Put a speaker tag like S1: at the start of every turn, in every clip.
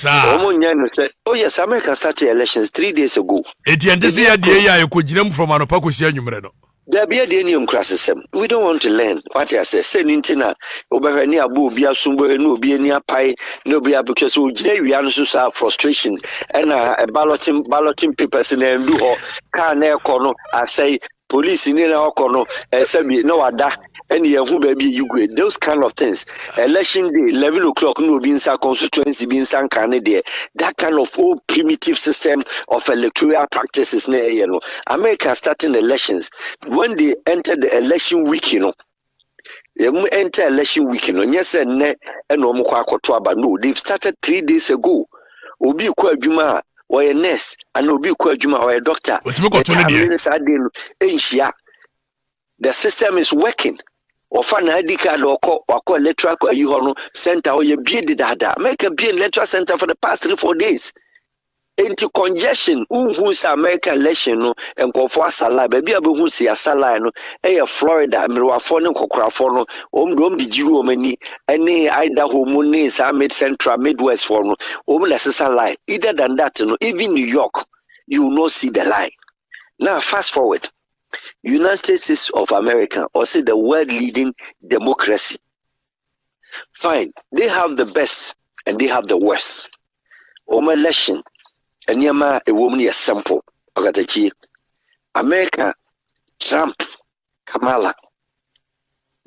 S1: Oh yes, America started elections 3 days ago.
S2: From
S1: There be a denium criticism. We don't want to learn what I say. Say Nintina, Oberhani Abu, Bia Sumbo, no be near pie, no be because we have frustration and balloting papers in the do or car near corner. I say police in our corner, no ada. Any who baby you grade those kind of things. Election day, 11 o'clock, no being constituency being san Canada. That kind of old primitive system of electoral practices, America starting elections. When they enter the election week, they enter election week, yes, and no, they've started 3 days ago. Obi kwa juma or a nurse, and Obi kwa juma or a doctor. The system is working. Ofa na ID card wako electoral center or you be the dada. Make a be electoral center for the past 3-4 days. Into congestion, who's American election no and go for sala, baby abu see a sala no, Florida, Mirwafono, Cocrafono, di Jew many, any Idaho Moonies, mid central, midwest for no, less sala. Either than that, even New York, you will not see the lie. Now fast forward. United States of America, or say the world leading democracy. Fine, they have the best and they have the worst. Election, and yama a woman is sample. America, Trump, Kamala,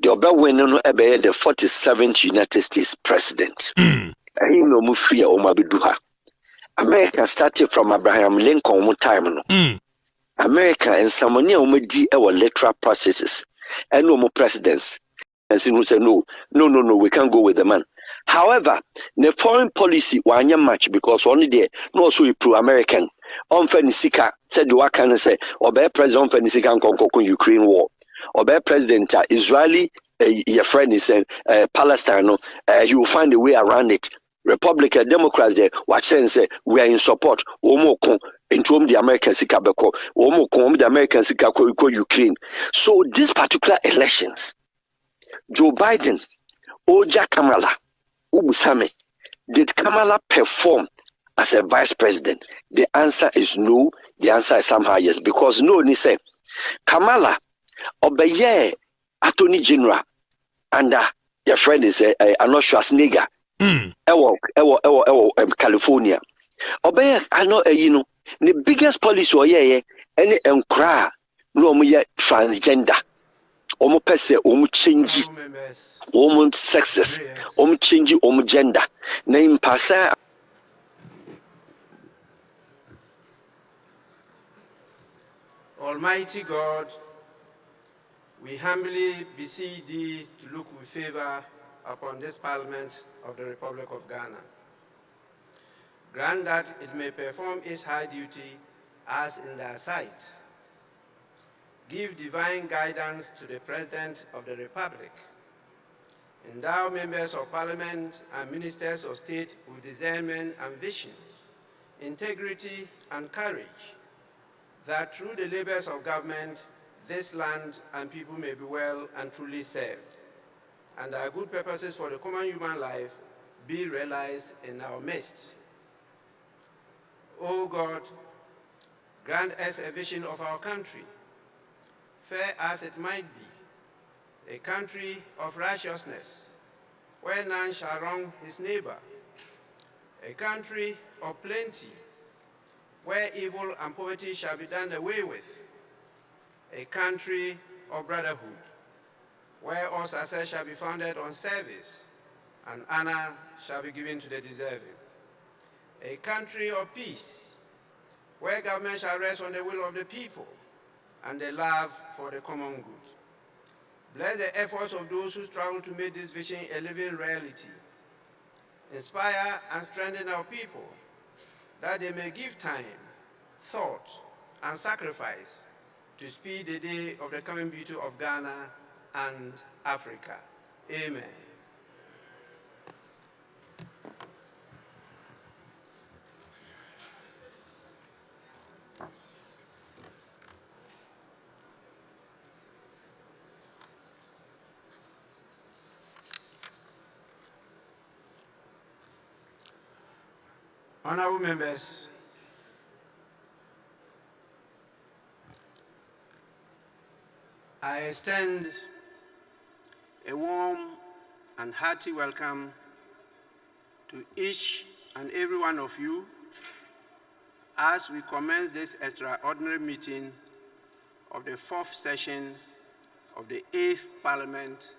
S1: the Oba winner no ebe the 47th United States president. America started from Abraham Lincoln one time. America and someone near Omedi our electoral processes and no more presidents. And so say no, we can't go with the man. However, the foreign policy wanya match because only there no so pro-American. On Fenisika said you can say or be president on Fenisika and conquer Ukraine war. Or be president Israeli your friend is Palestine, you will find a way around it. Republican Democrats there watch say we are in support into the American Sika Beko, the American Sika Ukraine. So these particular elections, Joe Biden, Oja Kamala, Ubusame, did Kamala perform as a vice president? The answer is no. The answer is somehow yes, because no, ni say Kamala obeye Attorney General under their friend is Arnold Schwarzenegger. California. Obey, I know, the biggest policy or any encra no more transgender. Omo pese, change, sexes, change, gender. Name passa.
S3: Almighty God, we humbly beseech thee to look with favor upon this Parliament of the Republic of Ghana. Grant that it may perform its high duty as in thy sight. Give divine guidance to the President of the Republic. Endow members of Parliament and ministers of state with discernment and vision, integrity and courage, that through the labors of government, this land and people may be well and truly served, and our good purposes for the common human life be realized in our midst. O God, grant us a vision of our country, fair as it might be, a country of righteousness, where none shall wrong his neighbor, a country of plenty, where evil and poverty shall be done away with, a country of brotherhood, where all success shall be founded on service, and honor shall be given to the deserving. A country of peace, where government shall rest on the will of the people, and the love for the common good. Bless the efforts of those who struggle to make this vision a living reality. Inspire and strengthen our people, that they may give time, thought, and sacrifice to speed the day of the coming beauty of Ghana and Africa. Amen. Honorable members, I extend a warm and hearty welcome to each and every one of you as we commence this extraordinary meeting of the 4th session of the 8th Parliament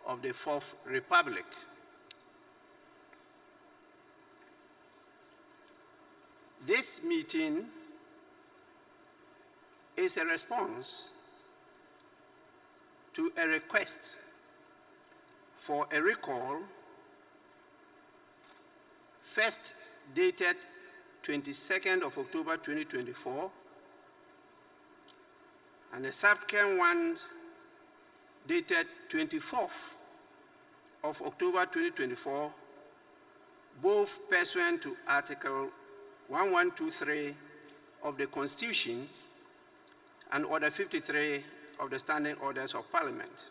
S3: of the 4th Republic. This meeting is a response to a request for a recall first dated 22nd of October 2024 and a subsequent one dated 24th of October 2024, both pursuant to Article 1123 of the Constitution and Order 53 of the Standing Orders of Parliament.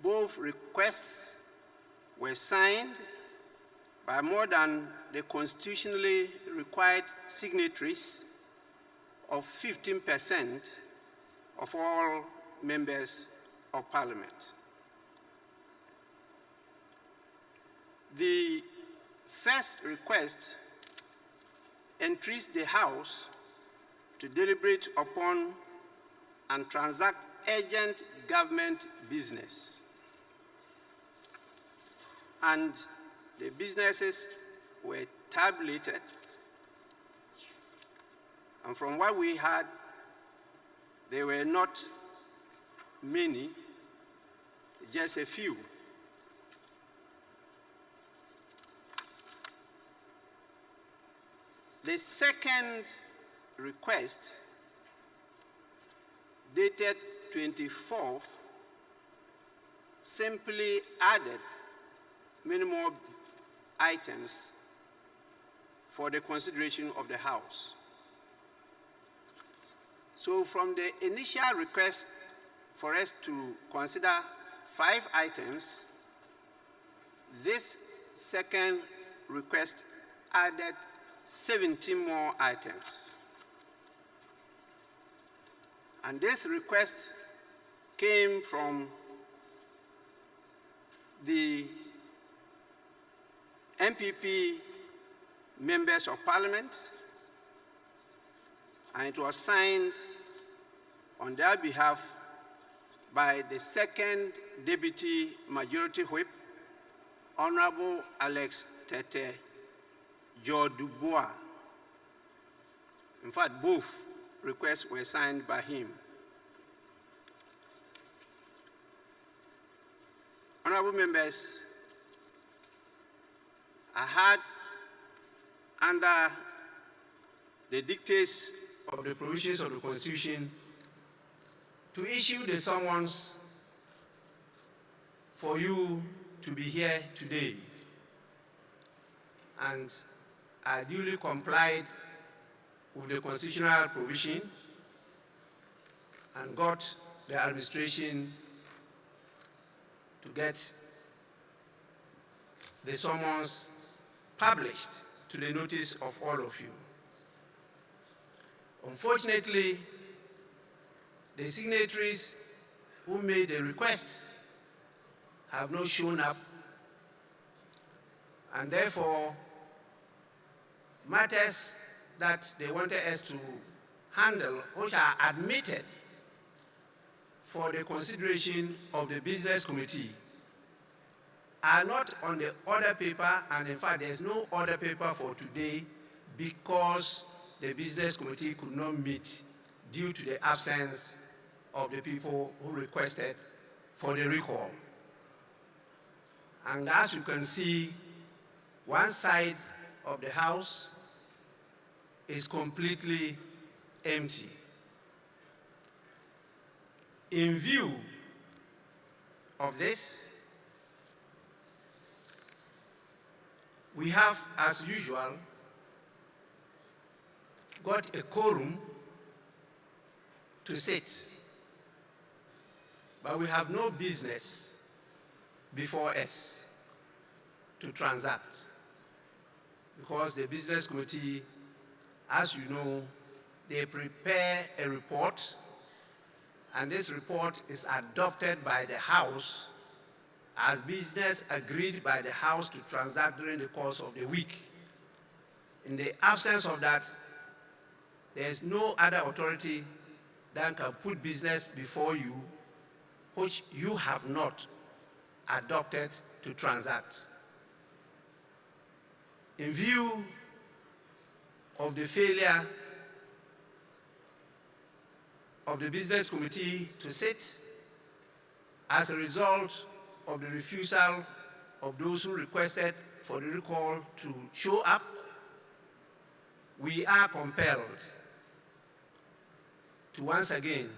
S3: Both requests were signed by more than the constitutionally required signatories of 15% of all members of Parliament. The first request entreats the House to deliberate upon and transact urgent government business. And the businesses were tabulated. And from what we had, there were not many, just a few. The second request, dated 24th, simply added many more items for the consideration of the House. So from the initial request for us to consider 5 items, this second request added 17 more items. And this request came from the MPP members of Parliament, and it was signed on their behalf by the second Deputy Majority Whip, Honorable Alex Tete Kyei-Duah. In fact, both requests were signed by him. Honorable members, I had, under the dictates of the provisions of the Constitution, to issue the summons for you to be here today. And I duly complied with the constitutional provision and got the administration to get the summons published to the notice of all of you. Unfortunately, the signatories who made the request have not shown up, and therefore matters that they wanted us to handle, which are admitted for the consideration of the Business Committee, are not on the order paper, and in fact there's no order paper for today because the Business Committee could not meet due to the absence of the people who requested for the recall. And as you can see, one side of the House is completely empty. In view of this, we have, as usual, got a quorum to sit, but we have no business before us to transact. because the business committee, as you know, they prepare a report, and this report is adopted by the House as business agreed by the House to transact during the course of the week. In the absence of that, there is no other authority that can put business before you which you have not adopted to transact. In view of the failure of the business committee to sit, as a result of the refusal of those who requested for the recall to show up, we are compelled to once again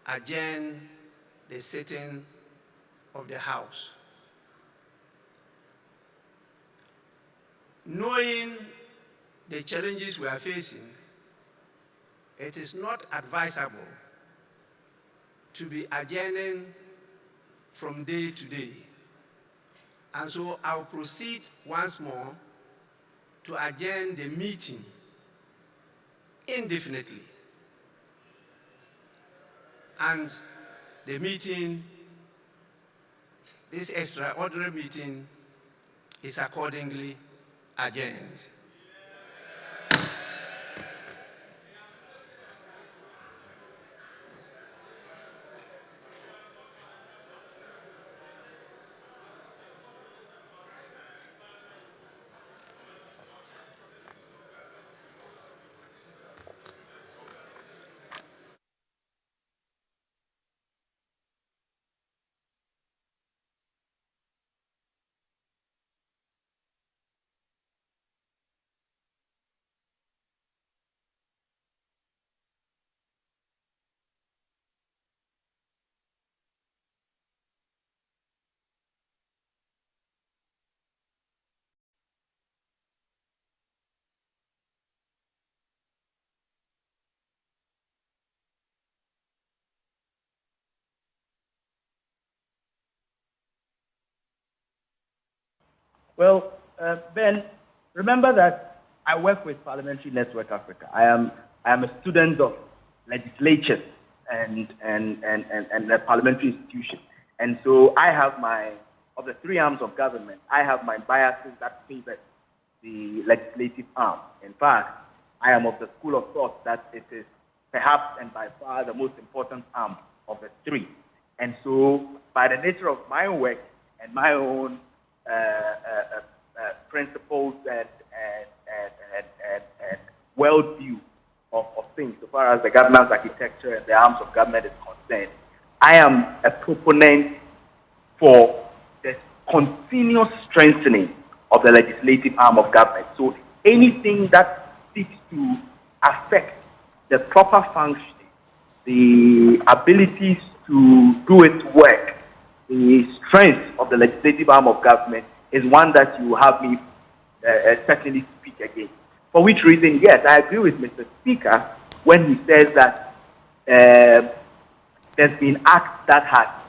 S3: adjourn the sitting of the House. Knowing the challenges we are facing, it is not advisable to be adjourning from day to day. And so I'll proceed once more to adjourn the meeting indefinitely. And the meeting, this extraordinary meeting, is accordingly adjourned.
S2: Well, Ben, remember that I work with Parliamentary Network Africa. I am a student of legislatures and the parliamentary institution. And so I have of the three arms of government, I have my biases that favor the legislative arm. In fact, I am of the school of thought that it is perhaps and by far the most important arm of the three. And so by the nature of my work and my own principles and worldview of things, so far as the governance architecture and the arms of government is concerned, I am a proponent for the continuous strengthening of the legislative arm of government. So anything that seeks to affect the proper functioning, the abilities to do its work, the strength of the legislative arm of government is one that you have me certainly speak against. For which reason, yes, I agree with Mr. Speaker when he says that there's been acts that have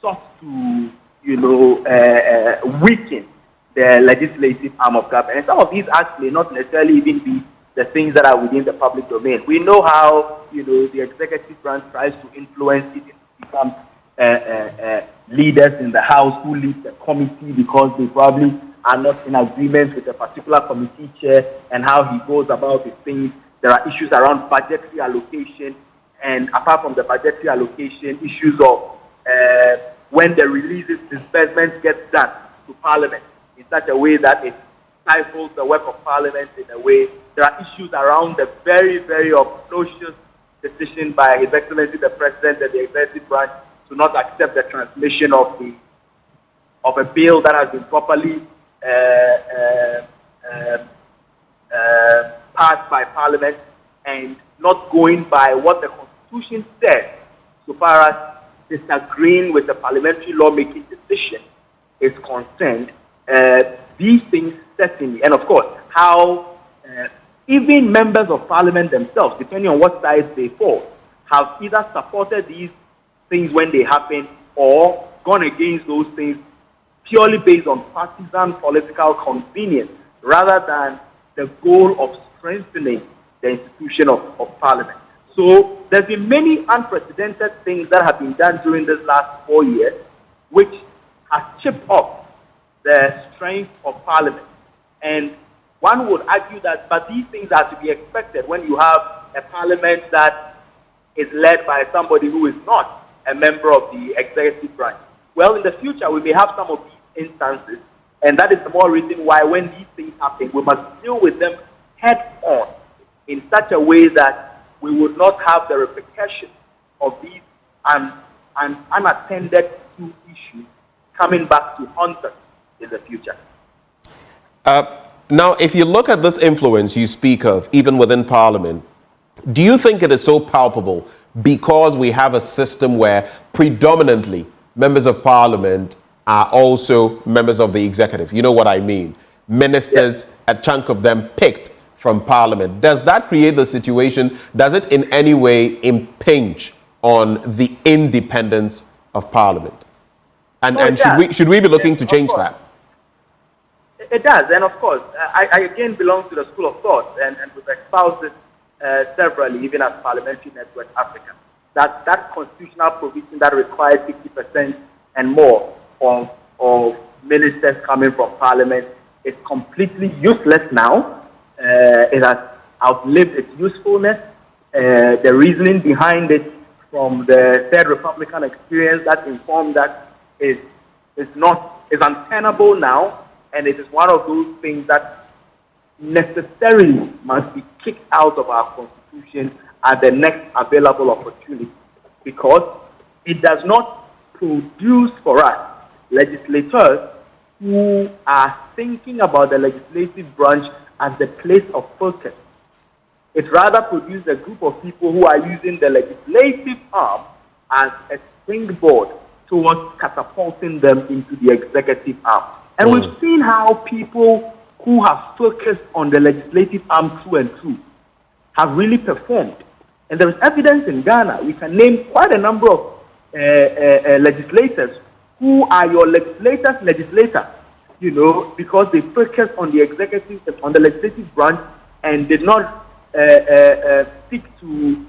S2: sought to, weaken the legislative arm of government. And some of these acts may not necessarily even be the things that are within the public domain. We know how, the executive branch tries to influence it to become leaders in the House who lead the committee because they probably are not in agreement with a particular committee chair and how he goes about his things. There are issues around budgetary allocation, and apart from the budgetary allocation, issues of when the releases, disbursements get done to Parliament in such a way that it stifles the work of Parliament in a way. There are issues around the very, very obnoxious decision by His Excellency the President and the executive branch to not accept the transmission of a bill that has been properly passed by Parliament and not going by what the Constitution says so far as disagreeing with the parliamentary lawmaking decision is concerned. These things certainly, and of course, how even members of Parliament themselves, depending on what side they fall, have either supported these things when they happen or gone against those things purely based on partisan political convenience rather than the goal of strengthening the institution of Parliament. So there's been many unprecedented things that have been done during this last 4 years, which has chipped off the strength of Parliament. And one would argue that, but these things are to be expected when you have a Parliament that is led by somebody who is not a member of the executive branch. Well, in the future, we may have some of these instances, and that is the more reason why when these things happen, we must deal with them head on in such a way that we would not have the repercussions of these unattended to issues coming back to haunt us in the future.
S4: Now, if you look at this influence you speak of, even within Parliament, do you think it is so palpable because we have a system where predominantly members of Parliament are also members of the executive? You know what I mean? Ministers, yes. A chunk of them picked from Parliament. Does that create the situation? Does it in any way impinge on the independence of Parliament? And should we be looking to change that?
S2: It does, and of course, I again belong to the school of thought, and we've espoused it severally, even as Parliamentary Network Africa, that constitutional provision that requires 50% and more of ministers coming from Parliament is completely useless now. It has outlived its usefulness. The reasoning behind it from the Third Republican experience that informed that is untenable now, and it is one of those things that necessarily must be kicked out of our Constitution at the next available opportunity, because it does not produce for us legislators who are thinking about the legislative branch as the place of focus. It rather produces a group of people who are using the legislative arm as a springboard towards catapulting them into the executive arm. And we've seen how people who have focused on the legislative arm through and through have really performed. And there is evidence in Ghana. We can name quite a number of legislators who are your legislator, you know, because they focus on the executive, on the legislative branch, and did not seek to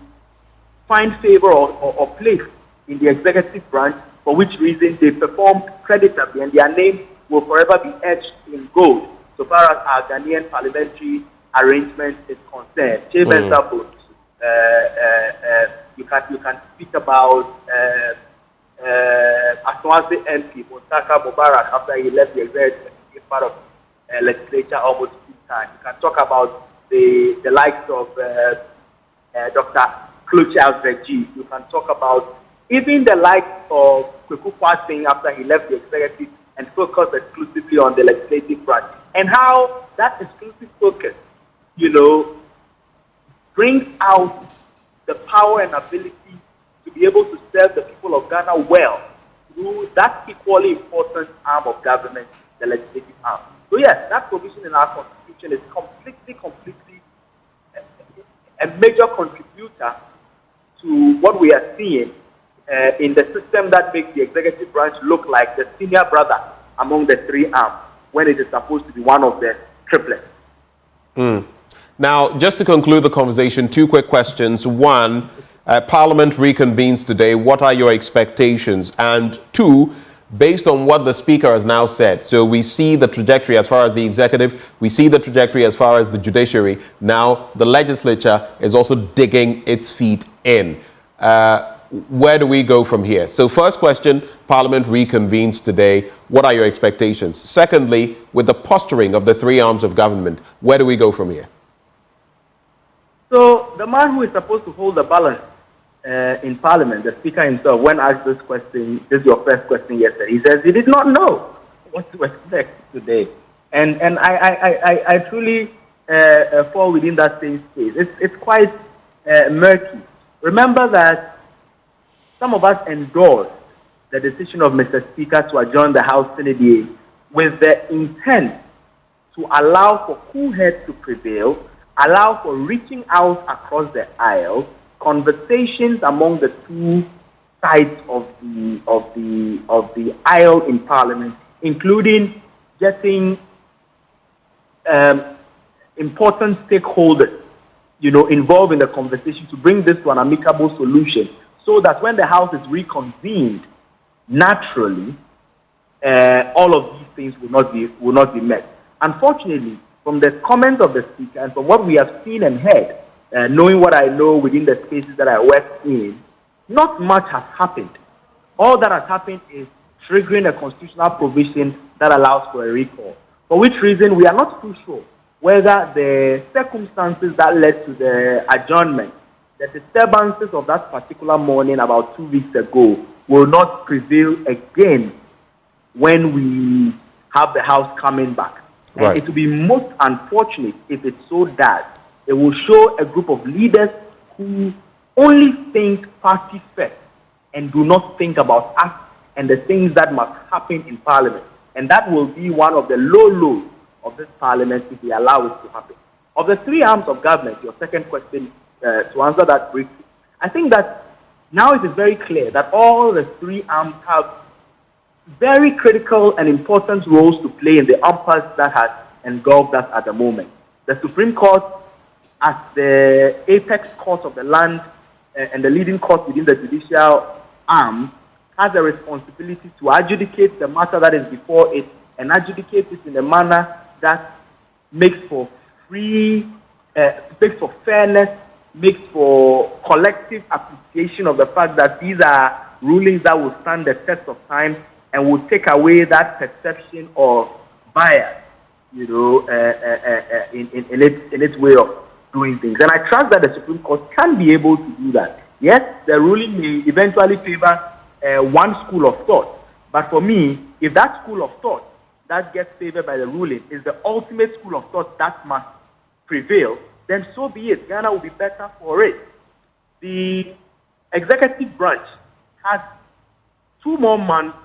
S2: find favor or place in the executive branch, for which reason they performed creditably, and their name will forever be etched in gold, so far as our Ghanaian parliamentary arrangement is concerned. You can speak about Aswasi MP, Mustafa Mubarak, after he left the executive, he became part of legislature almost full time. You can talk about the likes of Dr. Klucha Veggie. You can talk about even the likes of Kyei-Duah after he left the executive and focused exclusively on the legislative branch, and how that exclusive focus, you know, brings out the power and ability to be able to serve the people of Ghana well through that equally important arm of government, the legislative arm. So yes, that provision in our Constitution is completely a major contributor to what we are seeing in the system that makes the executive branch look like the senior brother among the three arms, when it is supposed to be one of the triplets.
S4: Now, just to conclude the conversation, two quick questions. One, Parliament reconvenes today. What are your expectations? And two, based on what the Speaker has now said, so we see the trajectory as far as the executive, we see the trajectory as far as the judiciary. Now, the legislature is also digging its feet in. Where do we go from here? So first question, Parliament reconvenes today. What are your expectations? Secondly, with the posturing of the three arms of government, where do we go from here?
S2: So the man who is supposed to hold the balance in Parliament, the Speaker himself, when asked this question, this is your first question yesterday, he says he did not know what to expect today. And I truly fall within that same space. It's quite murky. Remember that some of us endorsed the decision of Mr. Speaker to adjourn the House Senate with the intent to allow for cool heads to prevail, allow for reaching out across the aisle, conversations among the two sides of the aisle in Parliament, including getting important stakeholders, involved in the conversation to bring this to an amicable solution, so that when the House is reconvened, naturally, all of these things will not be met. Unfortunately, from the comments of the speaker and from what we have seen and heard, knowing what I know within the spaces that I work in, not much has happened. All that has happened is triggering a constitutional provision that allows for a recall. For which reason, we are not too sure whether the circumstances that led to the adjournment, the disturbances of that particular morning about 2 weeks ago, will not prevail again when we have the House coming back. Right. And it will be most unfortunate if it so does. It will show a group of leaders who only think party first and do not think about us and the things that must happen in Parliament. And that will be one of the lows of this Parliament if we allow it to happen. Of the three arms of government, your second question, to answer that briefly, I think that now it is very clear that all the three arms have very critical and important roles to play in the impasse that has engulfed us at the moment. The Supreme Court, as the apex court of the land and the leading court within the judicial arm, has a responsibility to adjudicate the matter that is before it and adjudicate it in a manner that makes for makes for fairness, makes for collective appreciation of the fact that these are rulings that will stand the test of time and will take away that perception of bias, in its way of doing things. And I trust that the Supreme Court can be able to do that. Yes, the ruling may eventually favor one school of thought, but for me, if that school of thought that gets favored by the ruling is the ultimate school of thought that must prevail, then so be it. Ghana will be better for it. The executive branch has 2 more months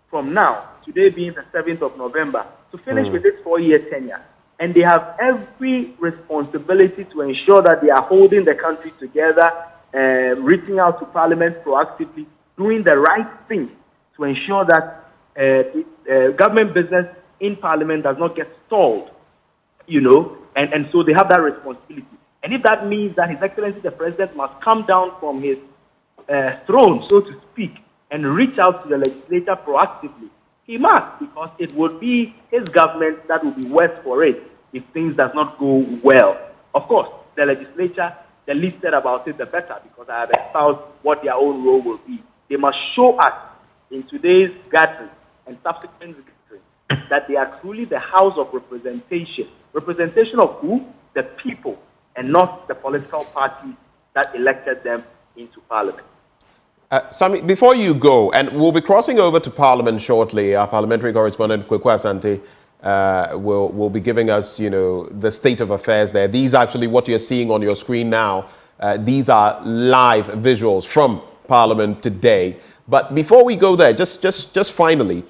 S2: from now, today being the 7th of November, to finish with its 4-year tenure. And they have every responsibility to ensure that they are holding the country together, reaching out to Parliament proactively, doing the right thing to ensure that government business in Parliament does not get stalled, and so they have that responsibility. And if that means that His Excellency the President must come down from his throne, so to speak, and reach out to the legislature proactively, he must, because it would be his government that will be worse for it if things does not go well. Of course, the legislature, the least said about it, the better, because I have espoused what their own role will be. They must show us in today's gathering and subsequent gathering that they are truly the House of Representation. Representation of who? The people, and not the political parties that elected them into Parliament.
S4: Sami, before you go, and we'll be crossing over to Parliament shortly, our parliamentary correspondent Kyei-Duah Asante will be giving us, the state of affairs there. These are actually what you're seeing on your screen now. These are live visuals from Parliament today. But before we go there, just finally,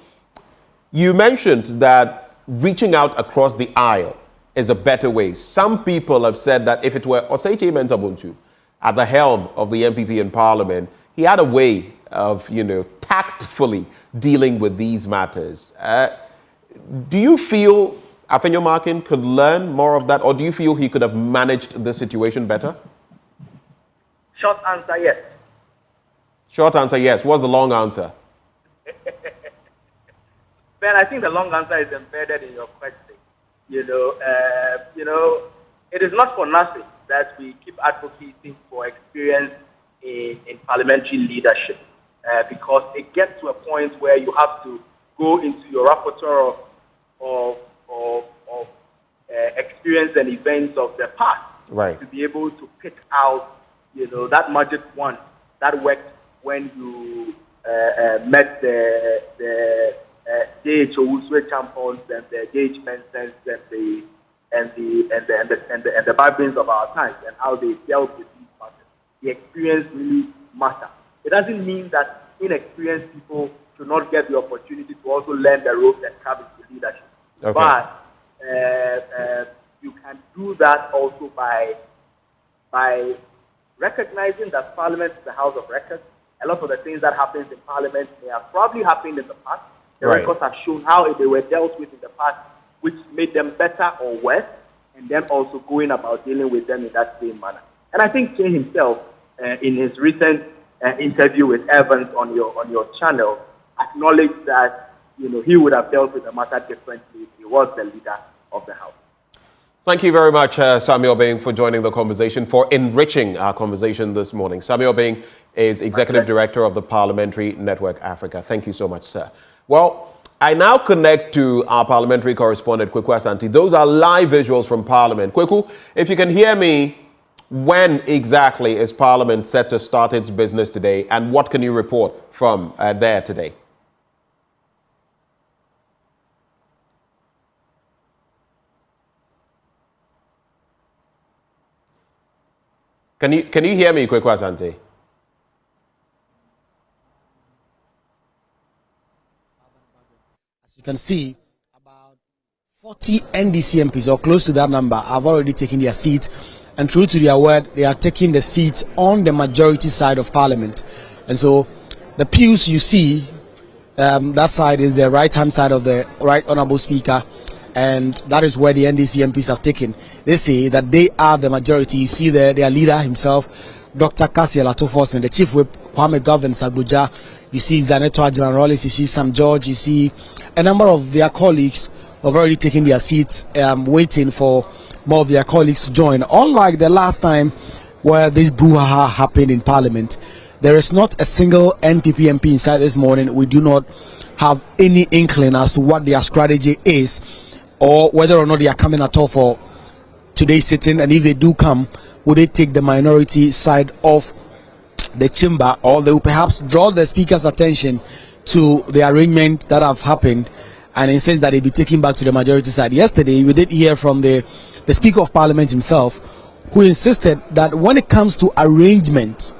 S4: you mentioned that reaching out across the aisle is a better way. Some people have said that if it were Osei Mensah-Bonsu at the helm of the MPP in Parliament, he had a way of, tactfully dealing with these matters. Do you feel Afenyo Markin could learn more of that, or do you feel he could have managed the situation better?
S2: Short answer, yes.
S3: Short answer, yes. What's the long answer?
S2: Ben, I think the long answer is embedded in your question. It is not for nothing that we keep advocating for experience in parliamentary leadership, because it gets to a point where you have to go into your repertoire of experience and events of the past,
S3: right,
S2: to be able to pick out, that magic one that worked when you met the J.H. Owusu champions and the J.H. Mensahs and the Barbarians of our times, and how they dealt with these matters. The experience really matters. It doesn't mean that inexperienced people should not get the opportunity to also learn the ropes and come into leadership.
S3: Okay.
S2: But you can do that also by recognizing that Parliament is the House of Records. A lot of the things that happens in Parliament may have probably happened in the past. The
S3: right.
S2: records have shown how they were dealt with in the past which made them better or worse, and then also going about dealing with them in that same manner. And I think Kyei himself, in his recent interview with Evans on your channel, acknowledged that he would have dealt with the matter differently if he was the leader of the House.
S4: Thank you very much, Samuel Bing, for joining the conversation, for enriching our conversation this morning. Samuel Bing is Executive Director of the Parliamentary Network Africa. Thank you so much, sir. Well, I now connect to our parliamentary correspondent, Kweku Asante. Those are live visuals from Parliament. Kweku, if you can hear me, when exactly is Parliament set to start its business today, and what can you report from there today? Can you hear me, Kweku Asante?
S5: As you can see, about 40 NDC MPs, or close to that number, have already taken their seat. And true to their word, they are taking the seats on the majority side of Parliament. And so the pews you see, that side is the right-hand side of the Right Honourable Speaker, and that is where the NDC MPs have taken. They say that they are the majority. You see their leader himself, Dr. Cassiel Atofos, and the Chief Whip, Kwame Governor Abuja. You see Zaneto Adjuran Rollis, you see Sam George, you see a number of their colleagues who have already taken their seats, waiting for more of their colleagues to join. Unlike the last time where this brouhaha happened in Parliament, there is not a single NPP MP inside this morning. We do not have any inkling as to what their strategy is, or whether or not they are coming at all for today's sitting. And if they do come, would they take the minority side of the chamber, or they will perhaps draw the Speaker's attention to the arrangement that have happened and insist that they be taken back to the majority side. Yesterday, we did hear from the Speaker of Parliament himself, who insisted that when it comes to arrangement,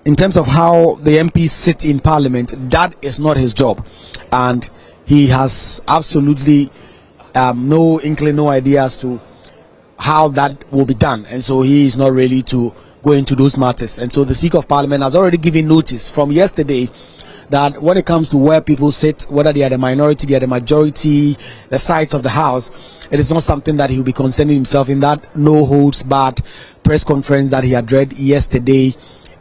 S5: in terms of how the MPs sit in Parliament, that is not his job. And he has absolutely no inkling, no idea as to how that will be done. And so he is not ready to go into those matters. And so the Speaker of Parliament has already given notice from yesterday that when it comes to where people sit, whether they are the minority, they are the majority, the sides of the House, it is not something that he will be concerning himself in that no-holds-barred press conference that he had read yesterday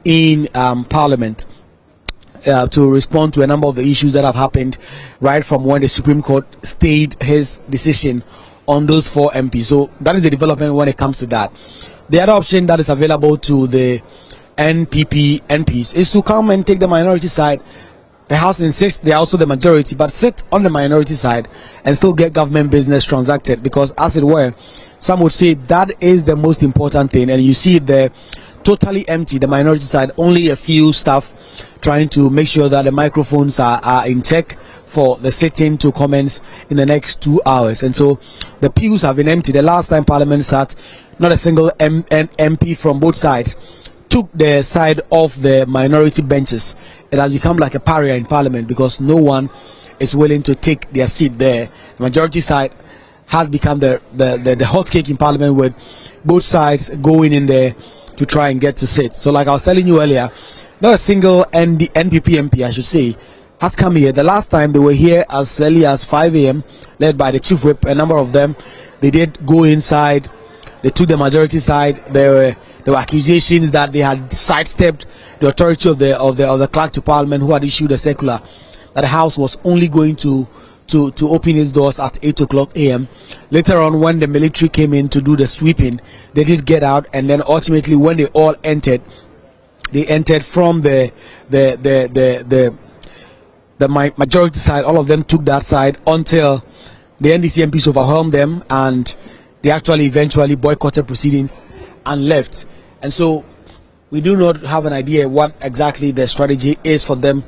S5: in Parliament, to respond to a number of the issues that have happened right from when the Supreme Court stayed his decision on those 4 MPs. So that is the development when it comes to that. The other option that is available to the NPP MPs is to come and take the minority side. The House insists they are also the majority, but sit on the minority side and still get government business transacted, because, as it were, some would say that is the most important thing. And you see there, totally empty, the minority side, only a few staff trying to make sure that the microphones are in check for the sitting to commence in the next 2 hours. And so the pews have been empty. The last time Parliament sat, not a single MP from both sides took the side of the minority benches. It has become like a pariah in Parliament because no one is willing to take their seat there. The majority side has become the hot cake in Parliament, with both sides going in there to try and get to sit. So like I was telling you earlier, not a single NPP MP, I should say, has come here. The last time they were here as early as 5 a.m, led by the Chief Whip. A number of them, they did go inside. They took the majority side. There were accusations that they had sidestepped the authority of the clerk to Parliament, who had issued a circular that the House was only going to open its doors at 8 o'clock a.m. Later on, when the military came in to do the sweeping, they did get out, and then ultimately, when they all entered, they entered from the majority side. All of them took that side until the NDC MPs overwhelmed them, and they actually eventually boycotted proceedings and left. And so we do not have an idea what exactly the strategy is for them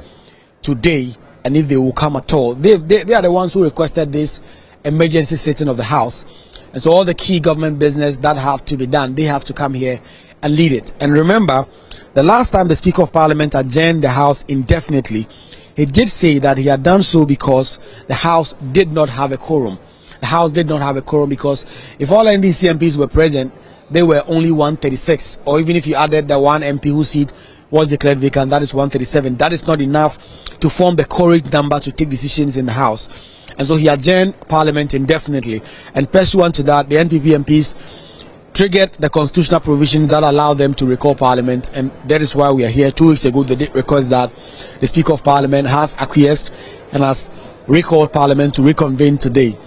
S5: today, and if they will come at all. They are the ones who requested this emergency sitting of the House. And so all the key government business that have to be done, they have to come here and lead it. And remember, the last time the Speaker of Parliament adjourned the House indefinitely, he did say that he had done so because the House did not have a quorum. The House did not have a quorum because if all NDC MPs were present, they were only 136, or even if you added the one MP whose seat was declared vacant. That is 137. That is not enough to form the quorum number to take decisions in the House. And so he adjourned Parliament indefinitely. And pursuant to that, the NPP MPs triggered the constitutional provisions that allow them to recall Parliament. And that is why we are here. 2 weeks ago, they did request that the Speaker of Parliament has acquiesced and has recalled Parliament to reconvene today.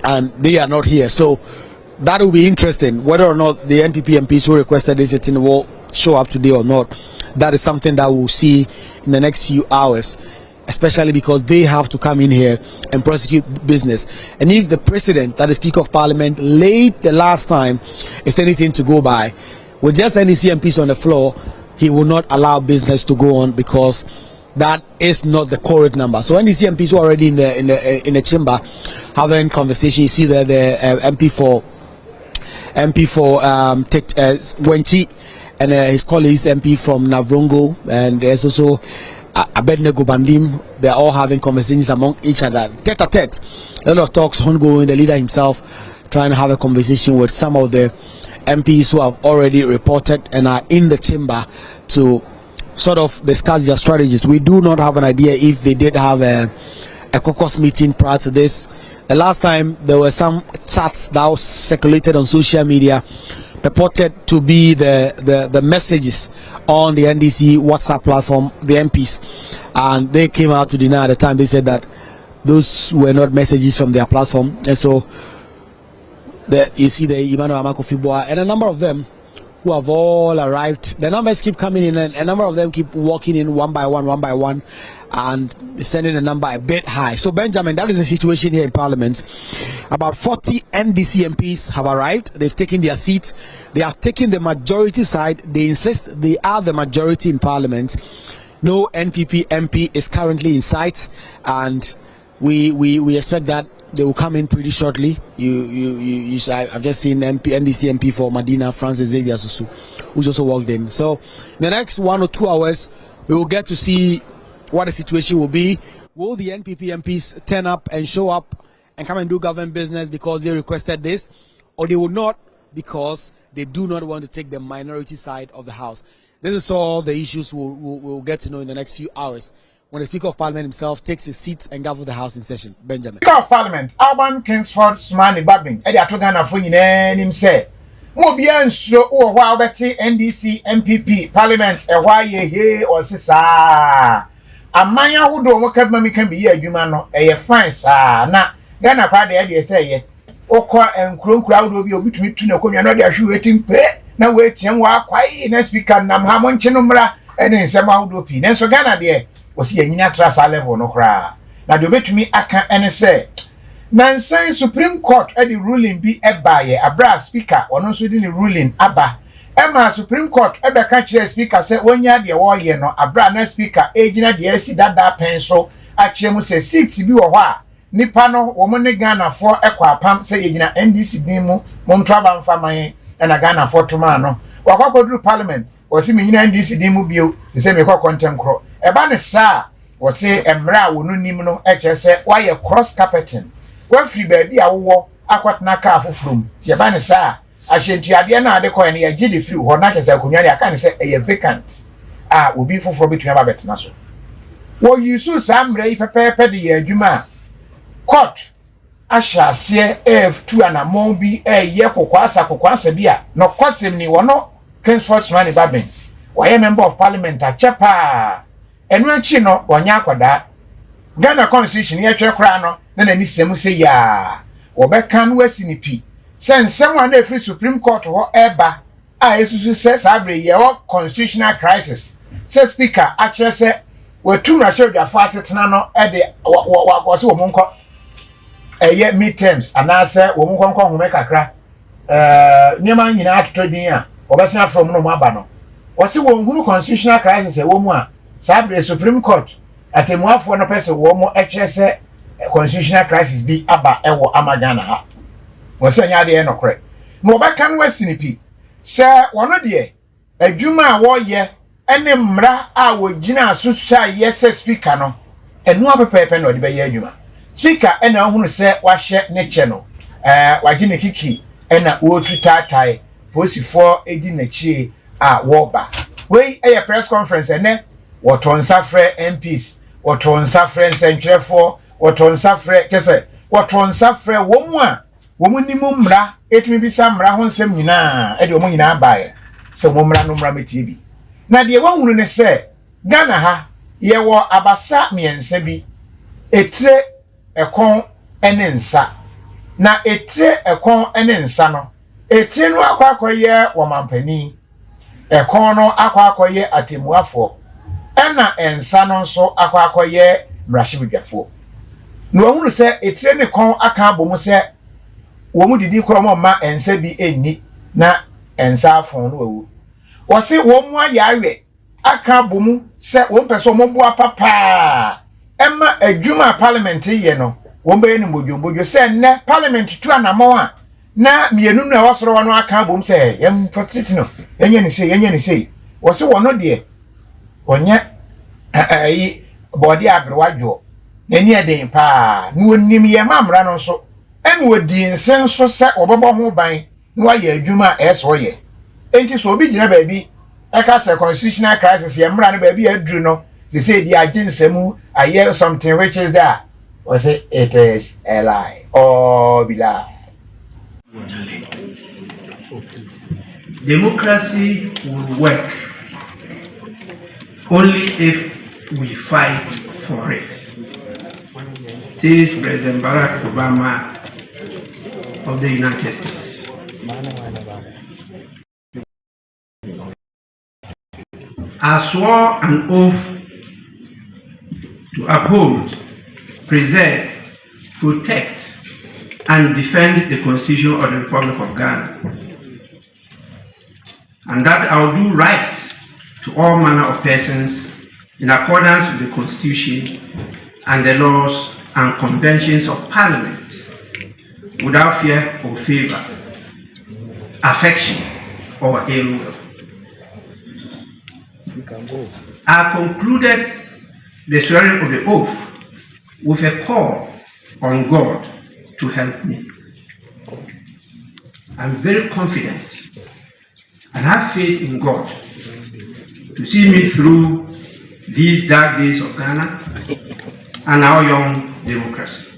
S5: And they are not here. So that will be interesting. Whether or not the NPP MPs who requested this sitting will show up today or not, that is something that we'll see in the next few hours, especially because they have to come in here and prosecute business. And if the president, that is Speaker of Parliament, late the last time, is anything to go by, with just NDC MPs on the floor, he will not allow business to go on, because that is not the correct number. So NDC MPs who are already in the chamber having conversation. You see there the MP for Wenchi and his colleagues, MP from Navrongo, and there's also Abednego Bandim. They're all having conversations among each other, tete-a-tete. A lot of talks ongoing. The leader himself trying to have a conversation with some of the MPs who have already reported and are in the chamber to sort of discuss their strategies. We do not have an idea if they did have a caucus meeting prior to this. The last time there were some chats that was circulated on social media, purported to be the messages on the NDC WhatsApp platform, the MPs, and they came out to deny at the time. They said that those were not messages from their platform. And so you see the Emmanuel akufo-addo and a number of them who have all arrived. The numbers keep coming in, and a number of them keep walking in one by one, and sending the number a bit high. So Benjamin, that is the situation here in Parliament. About 40 NDC MPs have arrived. They've taken their seats. They have taken the majority side. They insist they are the majority in Parliament. No NPP MP is currently in sight, and we expect that they will come in pretty shortly. I've just seen NDC MP for Medina, Francis Xavier Susu, who's also walked in. So in the next 1 or 2 hours, we will get to see what the situation will be. Will the NPP MPs turn up and show up and come and do government business because they requested this, or they will not because they do not want to take the minority side of the House? This is all the issues we'll get to know in the next few hours when the Speaker of Parliament himself takes his seat and governs the House in session. Benjamin.
S6: Speaker of Parliament, Alban Kingsford Smani Babin, Eddie Atogana for him say, Mobian so or while betty NDC MPP Parliament, a why ye or sisa. A maya who do what can be a human, a fine, sir. Now, Ghana Party idea say, Okwa and Kron crowd will be between two no another shoe waiting pay. Now wait, and walk quiet, and speaker Namhamon Chinumra, and in some out of opinion. So Ghana dear. Was he a nyatra level no cra. Now the way to me I can and say Nancy Supreme Court at the ruling be a buyer, a brass speaker, or no the ruling abba. Emma Supreme Court ever catch a speaker said 1 year the warrior no a brand speaker aging at the AC that pencil actually say 6 be or wa Nipano woman Ghana for equa pump say NDC demo Montraba family and a Ghana for tomorrow. What go through Parliament was him in NDC demo bill the same content crow. Ebane sa was say emra wonu nim no eche say why a cross carpeting when free baby awo akwatna ka afufrum ebane sa ahyentu ade na ade ko ne ye free ho na kese akonwa ya kan say e vacant obi foforo betun aba betena so wo yusu samre ipepepe de ye adwuma court ahyase f2 anamon bi ye kokwasa bia no kwasem ni wono Kingsford Smani Babin why member of Parliament a chepa enwachi no onya akoda Ghana constitution ye twa kra no na nani semu se ya obekan wasini pi sensem wa na free Supreme Court ho eba a esusu se sabre ye o constitutional crisis se speaker akere se watu na hwedwa fasetena no e de wakose wo monko eye midterms anase wo monko home kakra nyema nyina atotodin a obesena from no aba no wose wo hunu constitutional crisis e wo mu a sabre Supreme Court atemuafo no pese wo mo ekese constitutional crisis bi aba ewo amagana ha wose nya de no kre no ba kan wasini pi se wono de adwuma a wo ye ene mra a wo gina asusa yes speaker no enu apepepe no de be ye adwuma speaker ene hunu se wa hye ne che no wa gine kiki ena wo tutatae posifo edi na chie a wo ba we a press conference ene woton safre MPs woton safre sentrefo woton safre kese woton safre womu a womu nimu mra etimi bisa mra ho nsem nyina e de womu nyina baaye se womu mra no mra metibi na de wahunu ne se Ghana ha ye wo abasa miense bi etre ekon ene nsa na etre ekon ene nsa no etre no akwakoye wo mampani ekon no akwakoye atemuafo ena ensa no nso akwakoye mrahibidwafo no wahunu se etre ne kon aka abomu se wo mu didi kromo ma ensa bi enni na ensa afon no wawu wo se wo mu ayawe aka abomu se wo mpeso mo boa papa emma adwuma parliamentary ye no wo be ni mbodwombojo se ne parliament tu anamo a na mienu no wasoro wono aka abom se yem patriti no yenye ni sei wo se wono de onye ai body abrewadwo nani eden pa no onim ye mamra no so en wodi nsen so se obebo ho ban no aye adwuma eso ye enti so obi gina baabi eka se constitutional crisis ye mra no baabi aduru no they say the aginsemu I hear something which is that or say it is a lie or be lie.
S7: Democracy will work only if we fight for it, says President Barack Obama of the United States. I swore an oath to uphold, preserve, protect, and defend the Constitution of the Republic of Ghana, and that I will do right to all manner of persons in accordance with the Constitution and the laws and conventions of Parliament, without fear or favor, affection, or ill will. I concluded the swearing of the oath with a call on God to help me. I'm very confident and have faith in God to see me through these dark days of Ghana and our young democracy.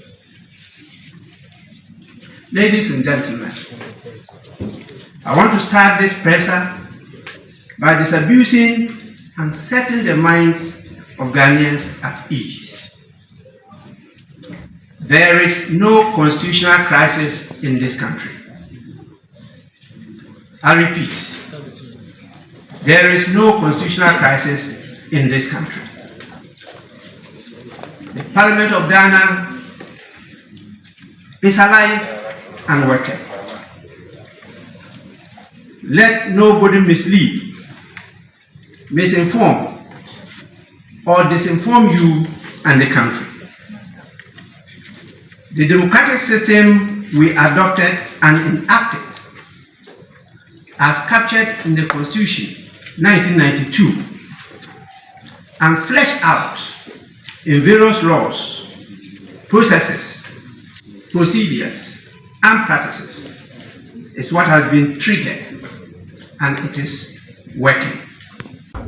S7: Ladies and gentlemen, I want to start this presser by disabusing and setting the minds of Ghanaians at ease. There is no constitutional crisis in this country. I repeat, there is no constitutional crisis in this country. The Parliament of Ghana is alive and working. Let nobody mislead, misinform, or disinform you and the country. The democratic system we adopted and enacted, as captured in the Constitution 1992 and fleshed out in various laws, processes, procedures, and practices, is what has been triggered, and it is working.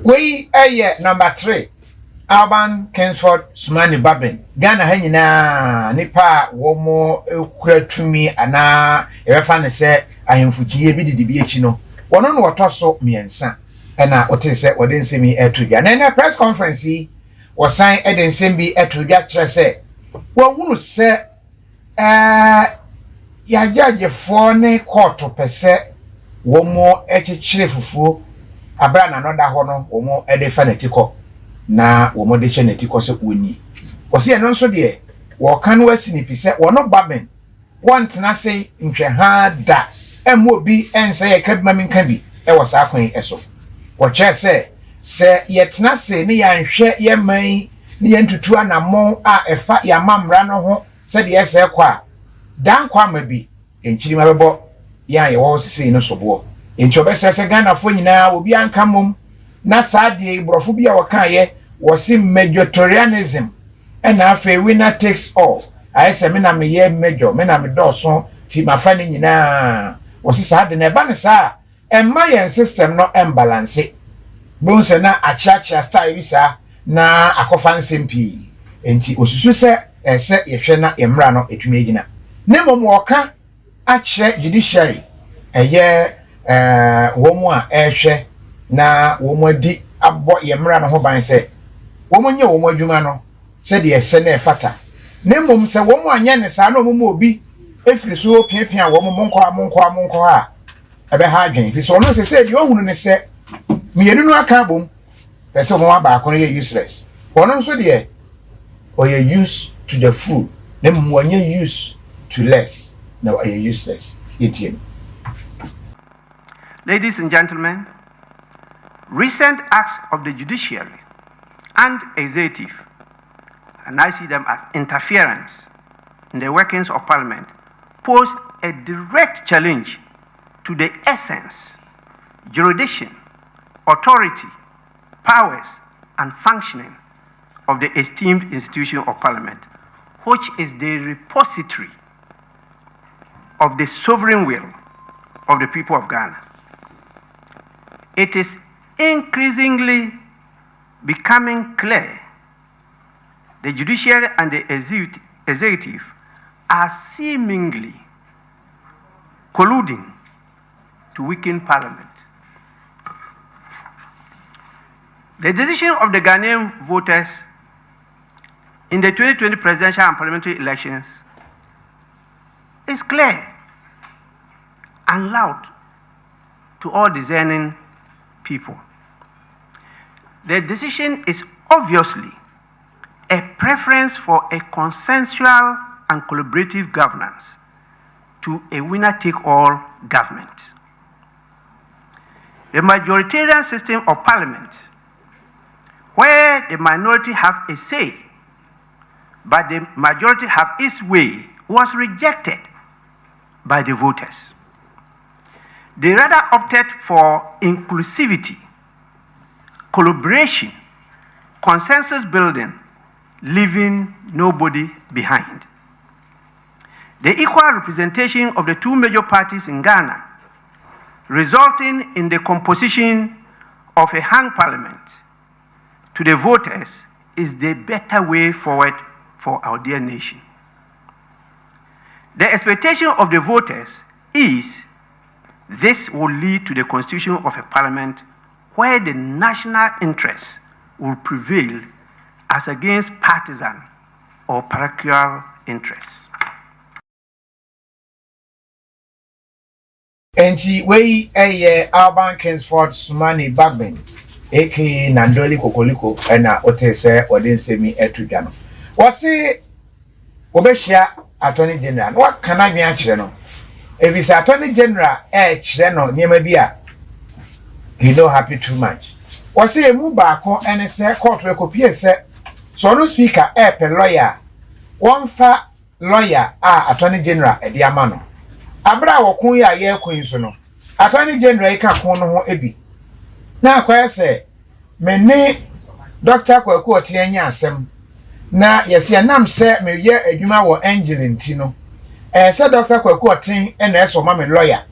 S6: We number 3. Alban Kensford Sumani Babin. Ghana Henina Nipa Womo Ukretumi ana Efane se ahemfuchie bi didi bi no. Wono no wotoso miensa. Na wote se wode nsemi etuga. Na press conference was sign eden sembi etuga kire se. Wonhunu se ya judgefo ne court pese womo echichire fufuo abra na no da ho no womo ede fanatiko na womo de chenetiko se woni osi eno nso de wo kan wasini pise wono baben wantena sei nhwe ha da emo bi ense ye kabima minka bi e wo sa kwan eso wo che se yetena sei ne ya nhwe ye man ne ye ntutu anamon a efa ya mamra no ho se de ese kwa dan kwa ma bi enchiri ma bebo ya ye wo sisi no sobo encho be se Ghana fo nyina obi anka mom na saade brofo bi a wakaye wosi majoritarianism and afa winner takes all I say me na me ye major me na me doso ti mafa ni nyina wosi saade na ba ne sa emma yen system no imbalance bonse na achacha style bisa na akofa nsempii enti osusu se ese yehwe na emra no etumi agina ne momo oka achre judiciary eye womu a ehwe na womu adi abo yemra no ho ban se womu nye womu adwuma no se de ese na efata ne mom se womu anya ne sa na womu obi efiri so piapia womu monko ha ebe ha adwen fi so no se de ohunu ne se mienu no aka bom pese womu ba akon ye useless wono so de or you're used to the food, then when you're used to less, now are you useless? Eating.
S7: Ladies and gentlemen, recent acts of the judiciary and executive, and I see them as interference in the workings of Parliament, pose a direct challenge to the essence, jurisdiction, authority, powers, and functioning of the esteemed institution of Parliament, which is the repository of the sovereign will of the people of Ghana. It is increasingly becoming clear the judiciary and the executive are seemingly colluding to weaken Parliament. The decision of the Ghanaian voters in the 2020 presidential and parliamentary elections is clear and loud to all discerning people. The decision is obviously a preference for a consensual and collaborative governance to a winner-take-all government. The majoritarian system of parliament, where the minority have a say but the majority have its way, was rejected by the voters. They rather opted for inclusivity, collaboration, consensus building, leaving nobody behind. The equal representation of the two major parties in Ghana, resulting in the composition of a hung parliament, to the voters is the better way forward for our dear nation. The expectation of the voters is this will lead to the constitution of a parliament where the national interests will prevail as against partisan or parochial interests.
S6: Enti we Alban Kingsford Sumani Bagbin aka Nandoli Kokoliko ena otese odensemi etudano. Wasi obeshia Attorney General. What can I be no? If it's Attorney General no niema bia you know happy too much. Wasi emu baako ene se court recopie se so no speaker pe lawyer one fa lawyer Attorney General edi amano. Abra wokun ya ye kun so no. Attorney General ika kun no ho ebi. Na kwa se me ne Dr. Kwaku otianya asem na yesi anam se me ye adwuma wo engine ntino se Dr. Kwaku otin na eso ma me lawyer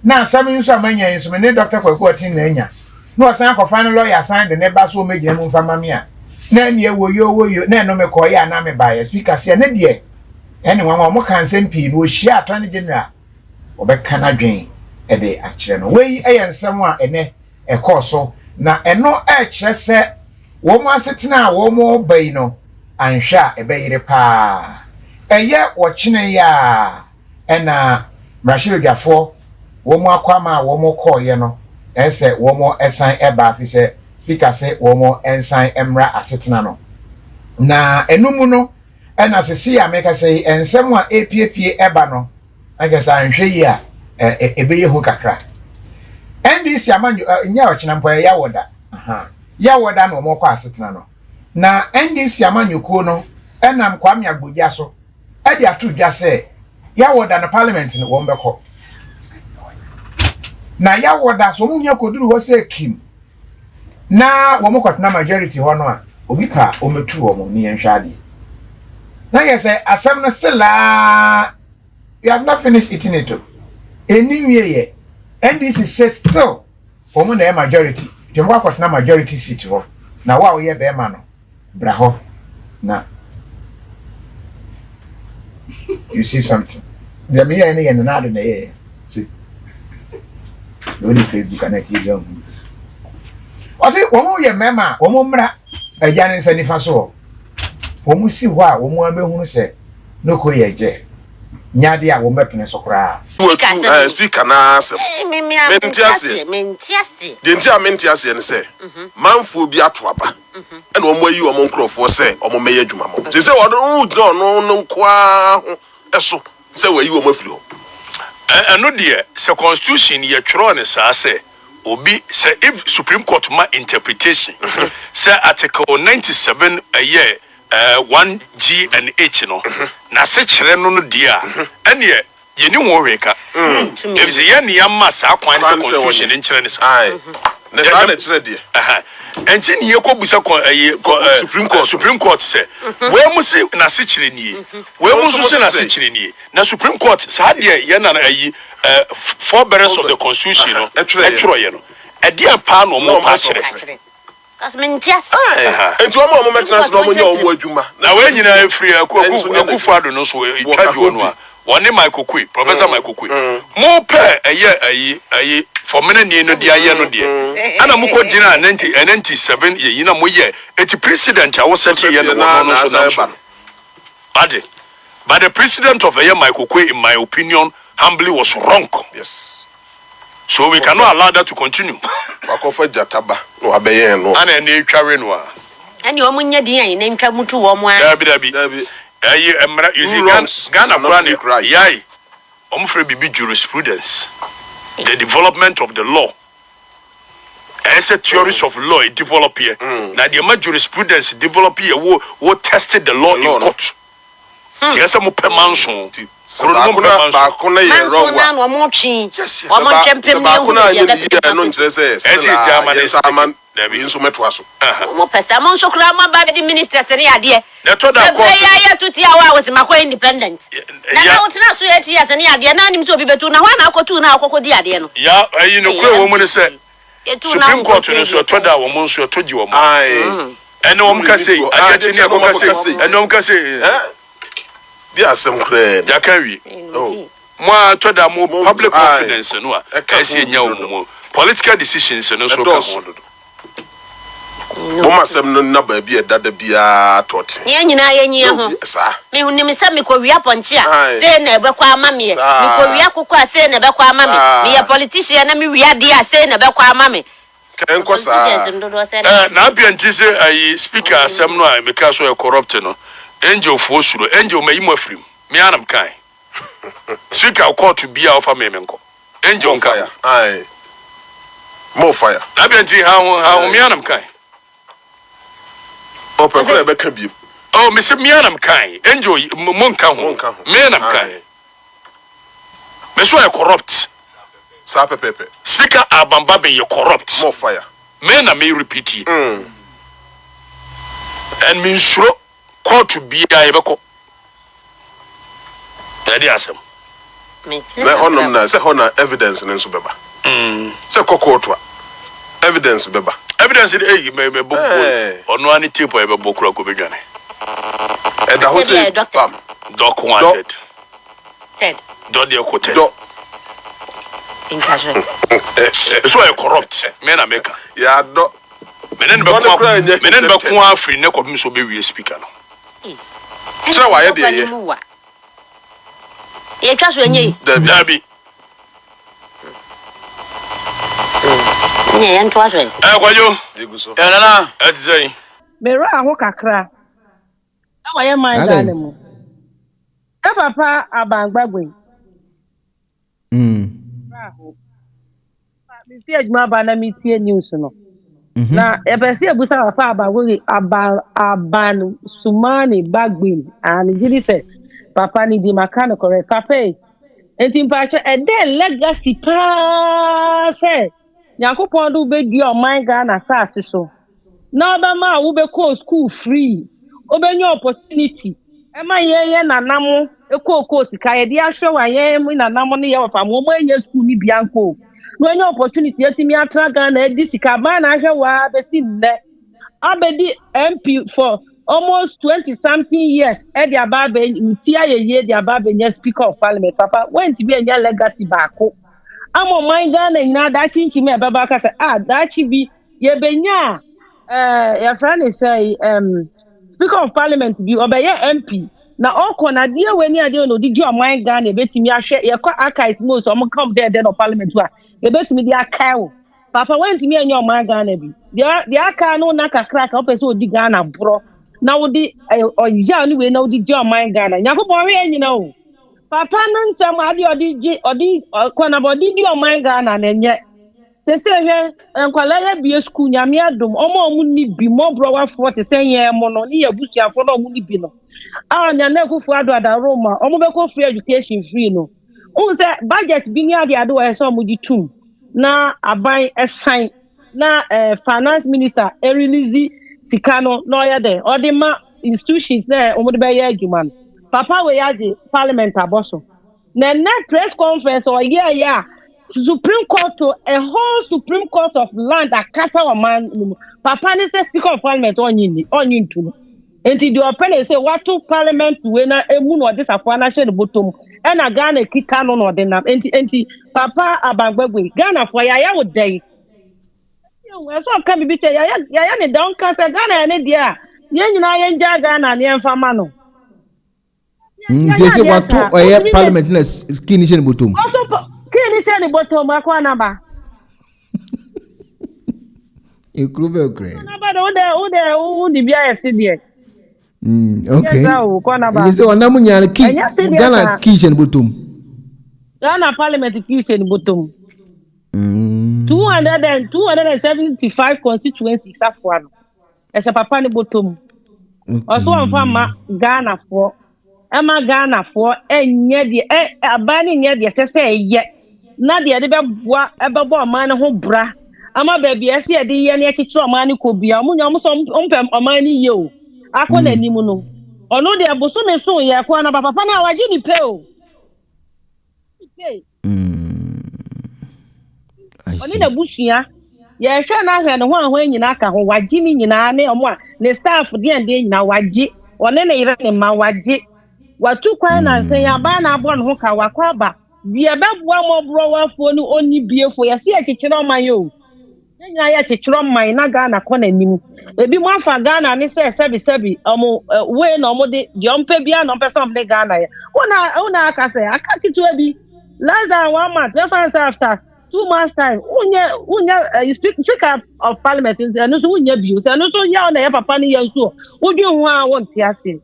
S6: na asem nso amanya nso me ne Dr. Kwaku otin na anya na osan akofa no lawyer sign de ne ba so megina mu mfa mame a na ne woyo na no me koye na me ba ye speaker se ne de ene wanwa mo kan sempi no ohia Attorney General obeka na dwen e de akire no wei ensem a ene ekoso na eno kire se wo mo asetena wo mo bai no anhwa ebeyire pa eye wo kine ya ena brashilgafo wo mo akwama wo mo koye no ese wo mo esan eba fi se speaker se wo mo ensan emra asetena no na enumu no ena sesi ya meka se ensem a epiepie eba no agesa anhwe yi a ebeye hu kakra NDC amanyu nya ochina mpo ya woda ya woda no mo kwa asetena no na NDC amanyuko no enam kwame agbogya so e di atudwa se ya woda na parliament no wo mbekọ na ya woda so munya koduru ho se kim na wo mo kwatna majority ho no a obi pa o metu wo mo ni enhwade na yese asem no still you have not finished eating it. Anyway, NDC says still, woman a majority Jumbo was na majority seat ho. Na wa we be ma no. Bra ho. Na. You see something. The me any and another na see. No the Facebook connect you. O say wo mo ye mema, wo mo mra agya ne sanifa so. Wo mo si ho a wo mo abehunu se no ko ye je. Nyade a wo mepene so kra.
S8: Speaker na asem. Mentiase. De ntia mentiase ne se. Manfo bi ato aba. E na omo ayi omo nkrofo se omo meye adwuma mo. Ti se wo do no nkoa ho eso se wo ayi omo afiri ho.
S9: Eno de se constitution ye tworo ne sa se obi say if Supreme Court ma interpretation say article 97 a year 1G and H no na se kire no dia ene ye ni wo weka if say ye ne ma sa kwan se constitution in kire ne sa
S8: ai na sa na kire dia
S9: enti ne ye ko busa Supreme Court say we mu se na se kire ni we mu so se na se kire ni na Supreme Court sa dia ye na ayi forbearance of the constitution no etro ye no e dia pa no mo pa kire
S10: As mentias.
S8: Enti omo metrans no mo nya omo adwuma.
S9: Na we nyina efri akufo-addo no so itwajo no a. Woni Michael Kwe, Professor Michael Kwe. Mo pe ayi for many no dia ye no de. Ana mo ko gina 97 ye yina mo ye eti president a wo set ye no so na. But the president of Michael Kwe, in my opinion, humbly was wrong.
S8: Yes.
S9: So we cannot allow that to continue.
S8: Wakofa jataba no abeye no.
S9: Ana na etware no a.
S10: Ani omo nya din ayi na ntwa mutu wo mo a.
S9: Dabi. Ayi emra you see Ghana kura ne yai. Omo frɛ bibi jurisprudence. The development of the law. As a theories of law it develop here. Now the jurisprudence develop here wo tested the law in court. Yes, I'm a manson.
S8: Bakuna ye wrong. Yes. Bakuna ye no interest. German Debi nso metwaso.
S10: Mo pesa mo nso kura ma ba di minister se ne ade.
S9: Na to da court.
S10: Ya tuti ya wa was makwa independent. Na wotina so ya ti ya se ne ade na nim so obi betu na hwa na akotu na akoko di ade no.
S9: Ya ayi no kura wo mu ne se. Supreme Court no so to da wo mu nso to gi wo mu.
S8: Ai.
S9: Ene wo mu ka sei, ade chini akoko ka sei. Ene wo mu ka sei.
S8: Bi asem kure.
S9: Ya ka wi.
S8: Oh.
S9: Mo to da mo public confidence no a. Esi nya wo mu. Political decisions no so ka ho do.
S8: Mama sem no na ba bi edada bia tot.
S10: Ye nyina ye nyia ho. Me hunim se me ko wia ponche a se na ebekwa ama me. Me ko wia kokwa se na ebekwa ama me. Me ye politician na me wia de a se na ebekwa ama me.
S8: Ken ko sa.
S9: Na bia nti se ayi speaker asem no a me ka so e corrupt no. Angel fo suro, angel mayimo afrim. Me anam kai. Speaker court bia ofa me nko. Angel nka.
S8: Ai. More fire.
S9: Na bia nti ha me anam kai.
S8: Open for be can be.
S9: Oh, me se me anam kai. Angel monka ho. Me anam kai. Me so e corrupt.
S8: Sa pepe.
S9: Speaker Abamba be you corrupt.
S8: More fire.
S9: Me na me repeat it. And me sure court to be a ebeko. Edi asem.
S8: Me honum na se hona evidence nso beba. Se kokotwa. Evidence beba.
S9: Evidence dey me book ono ani tape e be bokura ko bedwane.
S8: E da ho se pam.
S9: Doc wanted.
S10: Ted.
S9: Do dey quoted.
S8: Do.
S10: Inkaje.
S9: So e corrupt. Me na make.
S8: Ya do.
S9: Menen be ko afri ne ko so be wi speaker no.
S8: Try why dey here.
S10: E twa so enye.
S9: Dabi.
S10: Nye ento aso.
S9: Kwajo.
S8: Diguso.
S9: Nana, adzai.
S11: Mera aho kakra. Awa ye man dane mu. Ka papa abangbagwen. Aho. Mi fi adwuma ba na mi tie news no. Na ebesi ebusa afa aban sumani bagbin and jiri se papa ni di makano correct papa enti mpacho e den legacy pa se yakopon do be di oman Ghana sase so na oba ma wo be call school free obenye opportunity e ma ye nanamo e ko sika ye di ahwe wa ye nanamo ne ye papa mo enye school ni bianko no any opportunity yet me atra Ghana this kaba na hwe wa be si nne abedi MP for almost 20 something years e dia ba be ntia ye dia ba be speaker of parliament papa when to be a legacy baako amo man Ghana nyina da chinchi me baba ka say da chi bi ye benya your friend is say speaker of parliament bi obeye MP na okona die weni ade no di man Ghana betimi ahwe ye kwa archive most omo come there no parliament wa ye betimi di akawo papa went me and your man Ghana bi the aka no na kakra ka opese odi Ghana bro na wodi oya ni we na wodi man Ghana yakobon we anyina o papa no nsam odi kwana body di man Ghana na nye sese hwe enkwala ya bi school nyame adom omo ni bi mo bro wa 40 senye mo no ni yabusuafo no omo ni bi no anya na akufo-addo ada Roma omo be ko free education free no o say budget bi ni ade ade wa so omo di tum na aban assign na finance minister release sikano no ya de odima institutions na omo de be ya adwuma no papa we ya di parliament aboso na press conference or yeah Supreme Court to a whole Supreme Court of land that kasa wa man papa ni say speaker of parliament onyin tu enti the open say what to parliament we na emu no this afọ na share bottom e na Ghana kika no no de na enti papa abagbegwe Ghana for ya wo dey we so kan bi say ya ne down kan say Ghana ne dia ye nyina ye nja Ghana ne mfama no
S12: ndese watu oye parliament na skin share bottom
S11: kini share bottom akwa na ba
S12: Ekrube okre.
S11: Na ba do de bia yesi de.
S12: Okay. You say on namunya Ghana kitchen bottom.
S11: Ghana parliament kitchen bottom. 275 constituencies afwa no. Ese papa ni bottom. Oso amfa ma Ghana for. Ema Ghana for enye de abani nye de sese eye. Na de beboa ebebo man ho bra. Ama baby ese de ye na echichiro man ko bia omunya omso ompem oman ni ye o. Akona nimu no. Ono de aboso me so ye kwa na papa na waji ni pe o. Oni na bushia ye hwe na hwe no ho ahwa nyina aka ho waji ni nyina ne omo a ne staff de nyina waji one ne yire ne ma waji watu kwa na nse ya ba na abo no ho ka wakwa ba de ebeboa mo bro wafo ni oni biefo ye se akekere man yo nyina ya kekere man na Ghana kona nim ebi mo afa Ghana ni se sebi omo we na omo de ompe bia na ompe some de Ghana ya una aka se aka kitu ebi less than 1 month after 2 months time you speaker of parliament no so unya bi so no so ya na ya papa ni ya so wodi hu a wonte ase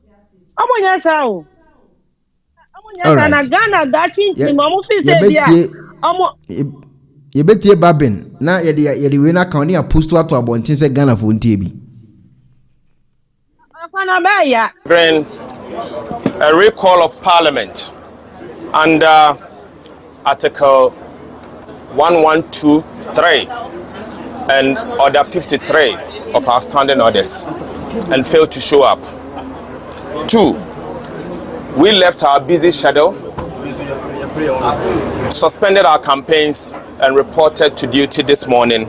S11: omonya sa o omonya na Ghana that chinchi mo fi se bia omo
S12: ye betie baben na ye we na kan ni apost to abontin se Ghana fo ntie bi
S11: afana ba ya
S13: a recall of parliament under article 1123 and order 53 of our standing orders and failed to show up. 2, we left our busy schedule, suspended our campaigns and reported to duty this morning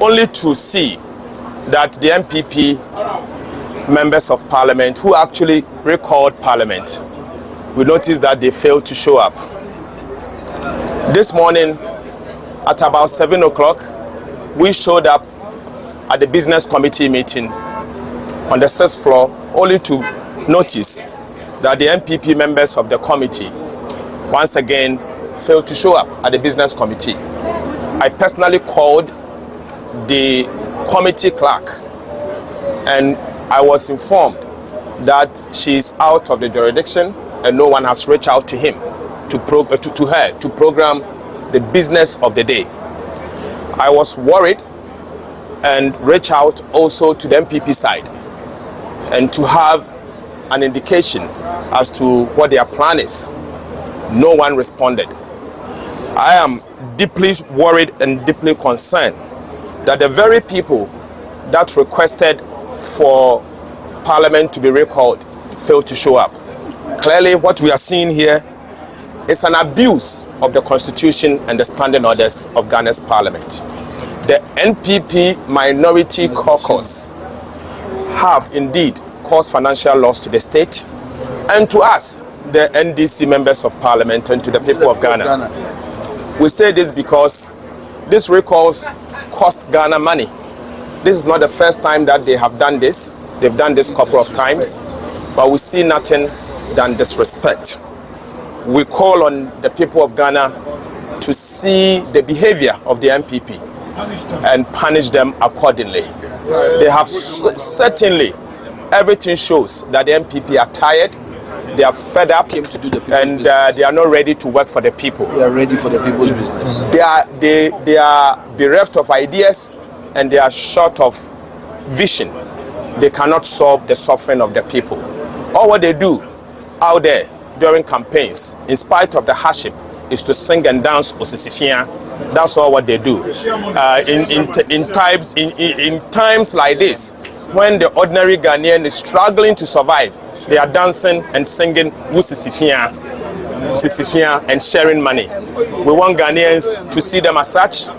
S13: only to see that the MPP members of parliament who actually recalled parliament, we noticed that they failed to show up. This morning at about 7 o'clock, we showed up at the business committee meeting on the 6th floor only to notice that the MPP members of the committee once again failed to show up at the business committee. I personally called the committee clerk and I was informed that she is out of the jurisdiction and no one has reached out to him to her to program the business of the day. I was worried and reached out also to the MPP side and to have an indication as to what their plan is. No one responded. I am deeply worried and deeply concerned that the very people that requested for Parliament to be recalled failed to show up. Clearly what we are seeing here is an abuse of the Constitution and the standing orders of Ghana's Parliament. The NPP Minority Caucus have indeed caused financial loss to the state and to us, the NDC members of Parliament, and to the people of Ghana. We say this because these recalls cost Ghana money. This is not the first time that they have done this. They've done this a couple of times, but we see nothing than disrespect. We call on the people of Ghana to see the behavior of the NPP and punish them accordingly. They have certainly, everything shows that the NPP are tired, they are fed up, and they are not ready to work for the people.
S14: They are ready for the people's business.
S13: They are bereft of ideas and they are short of vision. They cannot solve the suffering of the people. All what they do out there during campaigns, in spite of the hardship, is to sing and dance Osisifia. That's all what they do. In times like this, when the ordinary Ghanaian is struggling to survive, they are dancing and singing Osisifia and sharing money. We want Ghanaians to see them as such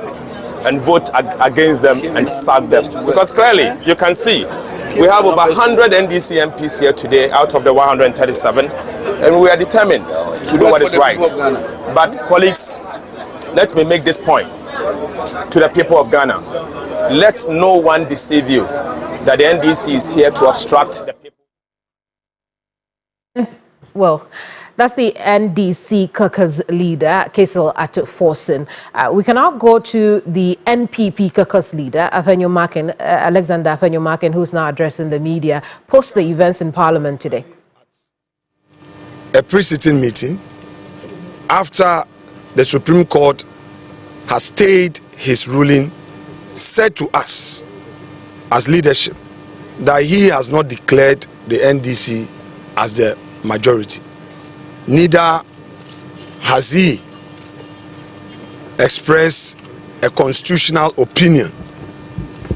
S13: and vote against them and sack them. Because clearly, you can see, we have over 100 NDC MPs here today out of the 137, and we are determined to do what is right. But colleagues, let me make this point to the people of Ghana. Let no one deceive you that the NDC is here to obstruct the people.
S15: Well, that's the NDC caucus leader, Kyei-Duah. We can now go to the NPP caucus leader, Alexander Appenyo-Markin, who's now addressing the media post the events in Parliament today.
S16: A pre-sitting meeting after the Supreme Court has stayed his ruling, said to us as leadership that he has not declared the NDC as the majority. Neither has he expressed a constitutional opinion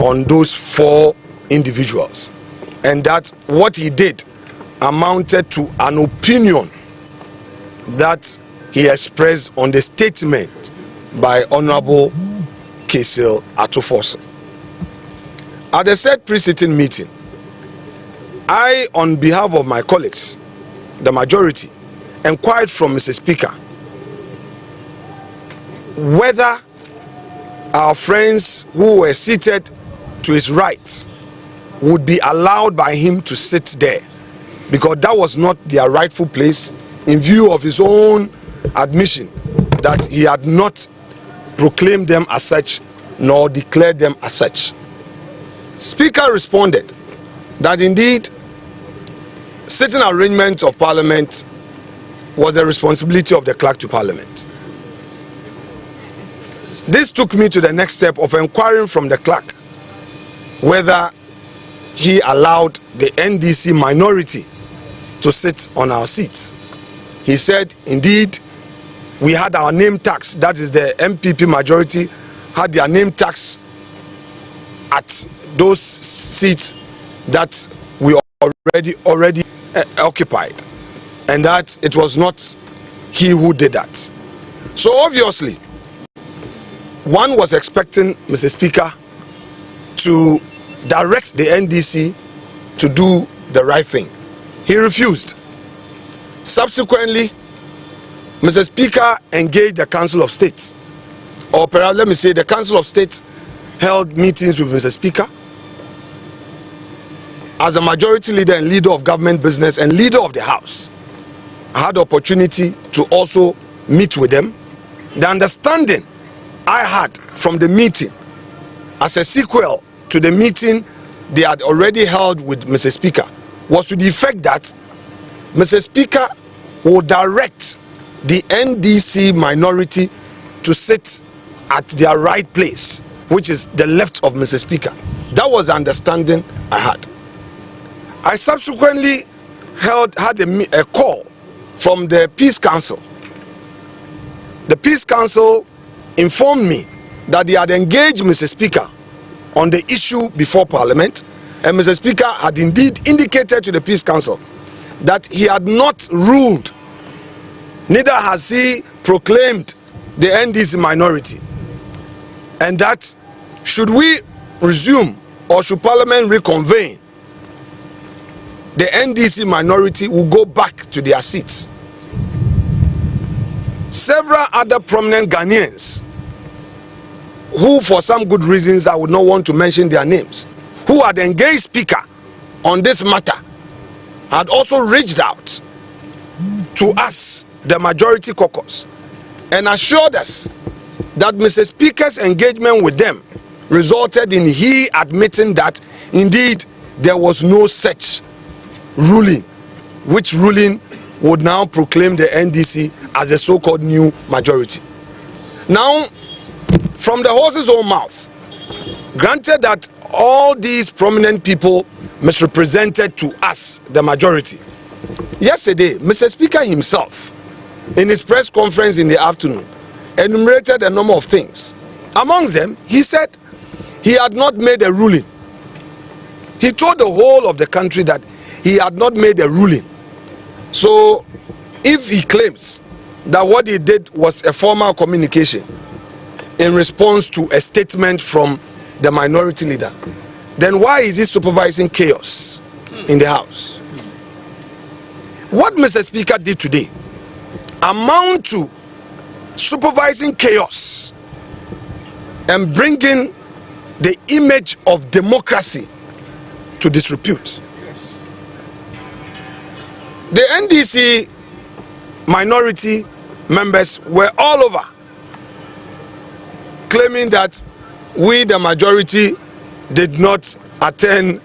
S16: on those 4 individuals, and that what he did amounted to an opinion that he expressed on the statement by Honorable Kyei-Duah. At the said pre-sitting meeting, I, on behalf of my colleagues, the majority, inquired from Mr. Speaker whether our friends who were seated to his right would be allowed by him to sit there, because that was not their rightful place, in view of his own admission that he had not proclaimed them as such nor declared them as such. Speaker responded that indeed sitting arrangement of Parliament was the responsibility of the clerk to Parliament. This took me to the next step of inquiring from the clerk whether he allowed the NDC minority to sit on our seats. He said, indeed, we had our name tags, that is the MPP majority had their name tags at those seats that we already occupied, and that it was not he who did that. So obviously, one was expecting Mr. Speaker to direct the NDC to do the right thing. He refused. Subsequently, Mr. Speaker engaged the Council of State, or perhaps let me say the Council of State held meetings with Mr. Speaker as a majority leader and leader of government business and leader of the House. I had the opportunity to also meet with them. The understanding I had from the meeting as a sequel to the meeting they had already held with Mr. Speaker was to the effect that Mr. Speaker will direct the NDC minority to sit at their right place, which is the left of Mr. Speaker. That was the understanding I had. I subsequently had a call from the Peace Council. The Peace Council informed me that they had engaged Mr. Speaker on the issue before Parliament, and Mr. Speaker had indeed indicated to the Peace Council that he had not ruled neither has he proclaimed the NDC minority. And that should we resume or should Parliament reconvene, the NDC minority will go back to their seats. Several other prominent Ghanaians, who for some good reasons I would not want to mention their names, who are the engaged speaker on this matter, had also reached out to us, the majority caucus, and assured us that Mr. Speaker's engagement with them resulted in he admitting that indeed there was no such ruling, which ruling would now proclaim the NDC as a so-called new majority. Now, from the horse's own mouth, granted that all these prominent people misrepresented to us, the majority. Yesterday, Mr. Speaker himself, in his press conference in the afternoon, enumerated a number of things. Amongst them, he said he had not made a ruling. He told the whole of the country that he had not made a ruling. So, if he claims that what he did was a formal communication in response to a statement from the minority leader, then why is he supervising chaos in the House? What Mr. Speaker did today amount to supervising chaos and bringing the image of democracy to disrepute. Yes. The NDC minority members were all over claiming that we, the majority, did not attend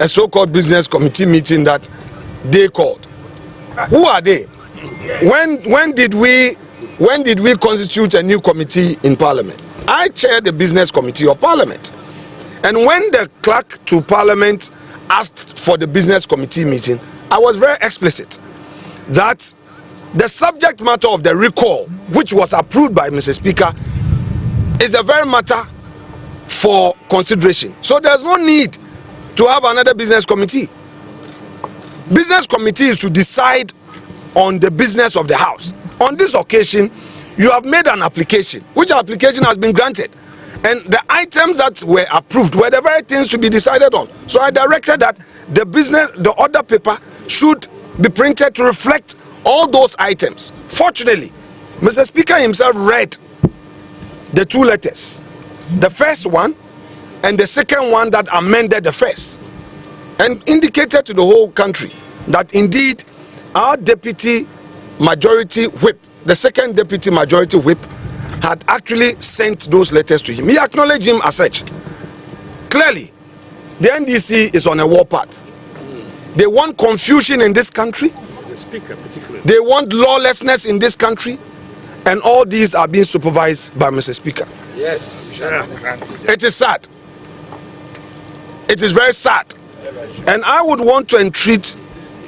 S16: a so-called business committee meeting that they called. Who are they? When did we constitute a new committee in Parliament? I chaired the business committee of Parliament. And when the clerk to Parliament asked for the business committee meeting, I was very explicit that the subject matter of the recall, which was approved by Mr. Speaker, is a very matter for consideration. So there's no need to have another business committee. Business committee is to decide on the business of the House. On this occasion, you have made an application, which application has been granted. And the items that were approved were the very things to be decided on. So I directed that the order paper should be printed to reflect all those items. Fortunately, Mr. Speaker himself read the two letters, the first one and the second one that amended the first, and indicated to the whole country that indeed our deputy majority whip, the second deputy majority whip, had actually sent those letters to him. He acknowledged him as such. Clearly, the NDC is on a war path. They want confusion in this country. They want lawlessness in this country. And all these are being supervised by Mr. Speaker.
S9: Yes.
S16: It is sad. It is very sad. And I would want to entreat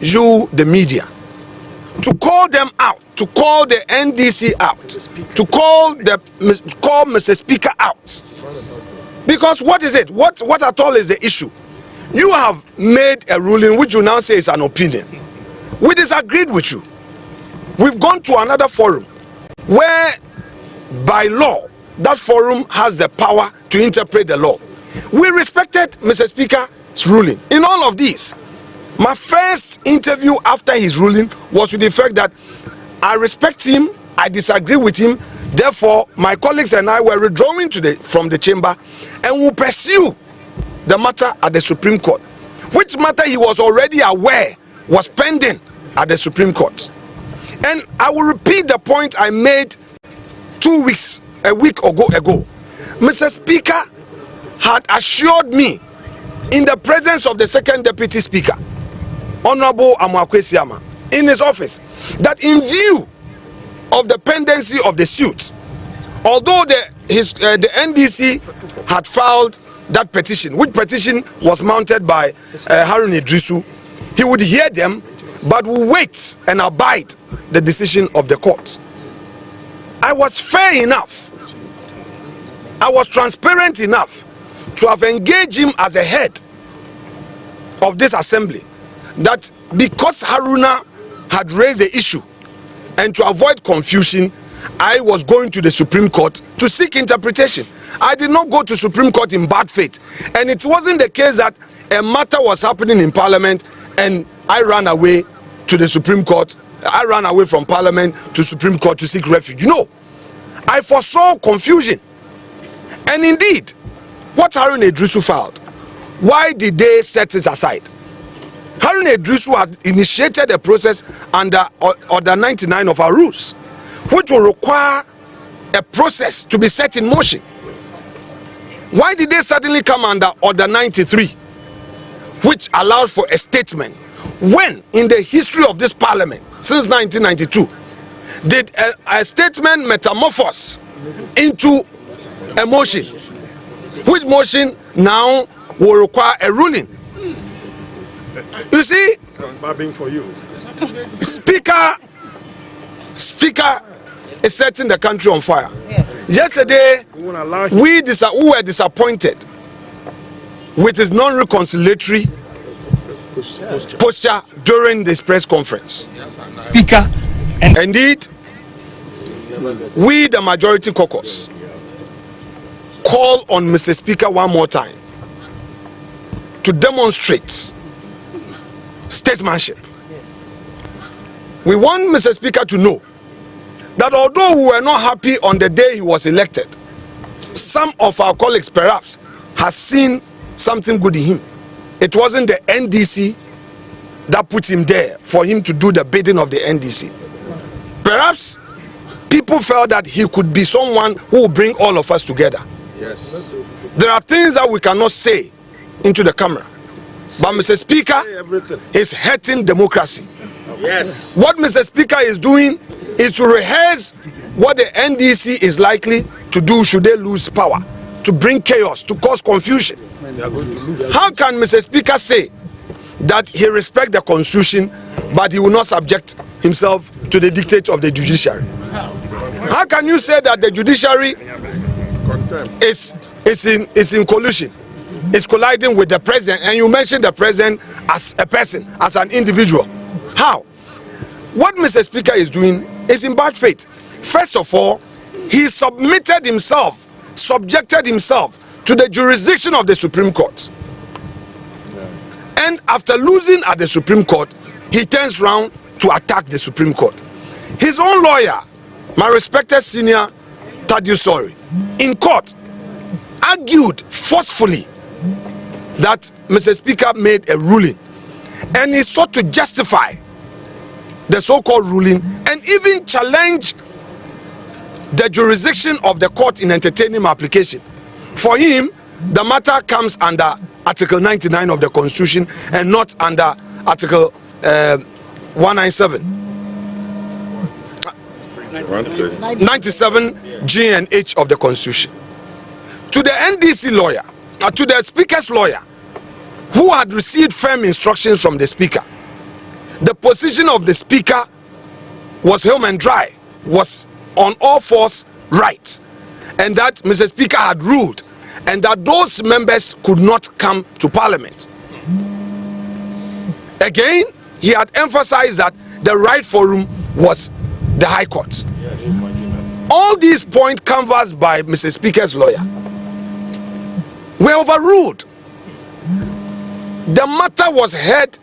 S16: you, the media, to call them out, to call the NDC out, to call Mr. Speaker out. Because what is it? What at all is the issue? You have made a ruling which you now say is an opinion. We disagreed with you. We've gone to another forum where, by law, that forum has the power to interpret the law. We respected Mr. Speaker's ruling. In all of these, my first interview after his ruling was with the fact that I respect him, I disagree with him, therefore my colleagues and I were withdrawing from the chamber and will pursue the matter at the Supreme Court, which matter he was already aware was pending at the Supreme Court. And I will repeat the point I made a week ago. Mr. Speaker had assured me in the presence of the second deputy speaker, Honorable Amakwesiama, in his office, that in view of the pendency of the suit, although the NDC had filed that petition, which petition was mounted by Harun Idrisu, he would hear them, but will wait and abide the decision of the court. I was fair enough, I was transparent enough to have engaged him as a head of this assembly, that because Haruna had raised the issue And to avoid confusion, I was going to the Supreme Court to seek interpretation. I did not go to Supreme Court in bad faith. And it wasn't the case that a matter was happening in Parliament and I ran away to the Supreme Court. I ran away from Parliament to Supreme Court to seek refuge. No, I foresaw confusion. And indeed, what Harun Idrisu filed, why did they set it aside? Harun Idrisu had initiated a process under Order 99 of our rules, which will require a process to be set in motion. Why did they suddenly come under Order 93, which allows for a statement? When in the history of this parliament, since 1992, did a statement metamorphose into a motion? Which motion now will require a ruling? You see,
S9: for you.
S16: Speaker is setting the country on fire. Yes. Yesterday, we were disappointed with his non-reconciliatory posture during this press conference.
S5: Speaker,
S16: indeed, we, the majority caucus, call on Mr. Speaker one more time to demonstrate statesmanship. Yes. We want Mr. Speaker to know that although we were not happy on the day he was elected, some of our colleagues perhaps has seen something good in him. It wasn't the NDC that put him there for him to do the bidding of the NDC. Perhaps people felt that he could be someone who will bring all of us together. Yes. There are things that we cannot say into the camera. But Mr. Speaker is hurting democracy. Yes. What Mr. Speaker is doing is to rehearse what the NDC is likely to do should they lose power, to bring chaos, to cause confusion. How can Mr. Speaker say that he respects the Constitution, but he will not subject himself to the dictates of the judiciary? How can you say that the judiciary is in collusion, is colliding with the president, and you mention the president as a person, as an individual? How? What Mr. Speaker is doing is in bad faith. First of all, he subjected himself to the jurisdiction of the Supreme Court. And after losing at the Supreme Court, he turns around to attack the Supreme Court. His own lawyer, my respected senior Thaddeus Sori, in court, argued forcefully that Mr. Speaker made a ruling, and he sought to justify the so-called ruling and even challenge the jurisdiction of the court in entertaining my application. For him, the matter comes under Article 99 of the Constitution and not under Article 97 G and H of the Constitution. To the NDC lawyer, to the Speaker's lawyer, who had received firm instructions from the Speaker, the position of the Speaker was home and dry, was on all fours right, and that Mr. Speaker had ruled, and that those members could not come to Parliament. Again, he had emphasized that the right forum was the High Court. Yes. All these points canvassed by Mr. Speaker's lawyer were overruled. The matter was heard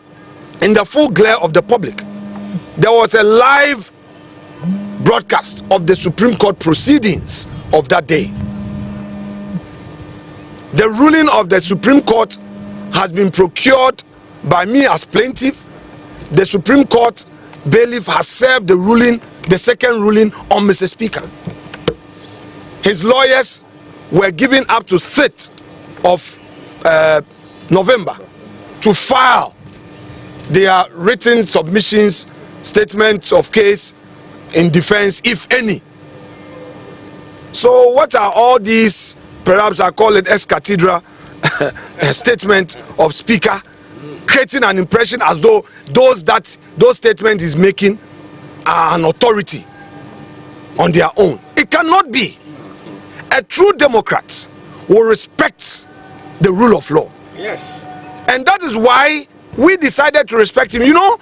S16: in the full glare of the public. There was a live broadcast of the Supreme Court proceedings of that day. The ruling of the Supreme Court has been procured by me as plaintiff. The Supreme Court bailiff has served the ruling, the second ruling, on Mr. Speaker. His lawyers were given up to 3rd of November to file their written submissions, statements of case in defense, if any. So what are all these, perhaps I call it ex cathedra statement of Speaker, creating an impression as though those statements he's making are an authority on their own? It cannot be. A true Democrat will respect the rule of law. Yes. And that is why we decided to respect him. You know,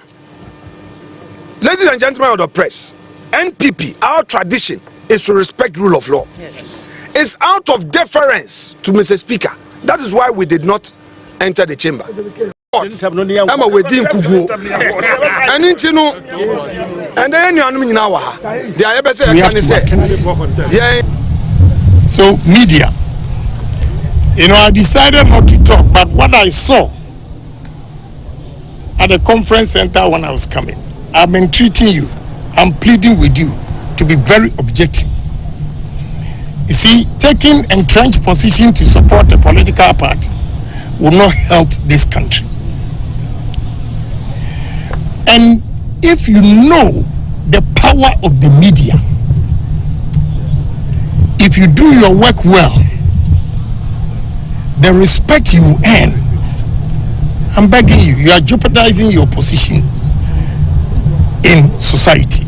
S16: ladies and gentlemen of the press, NPP, our tradition is to respect rule of law. Yes. It's out of deference to Mr. Speaker. That is why we did not enter the chamber. I'm a wedding kugu. And into no, and then you are now. The I say,
S17: so media. You know, I decided not to talk, but what I saw at the conference center when I was coming, I've been treating you, I'm pleading with you to be very objective. You see, taking entrenched position to support a political party will not help this country. And if you know the power of the media, if you do your work well, the respect you earn, I'm begging you, you are jeopardizing your positions in society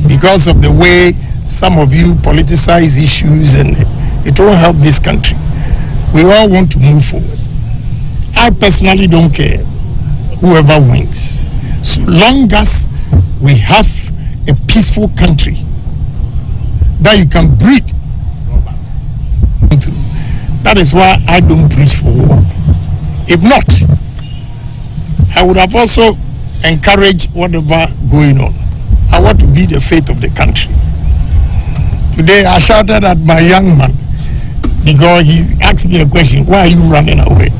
S17: because of the way some of you politicize issues, and it won't help this country. We all want to move forward. I personally don't care whoever wins, so long as we have a peaceful country that you can breathe through. That is why I don't preach for war. If not, I would have also encouraged whatever going on. I want to be the faith of the country. Today I shouted at my young man because he asked me a question, why are you running away?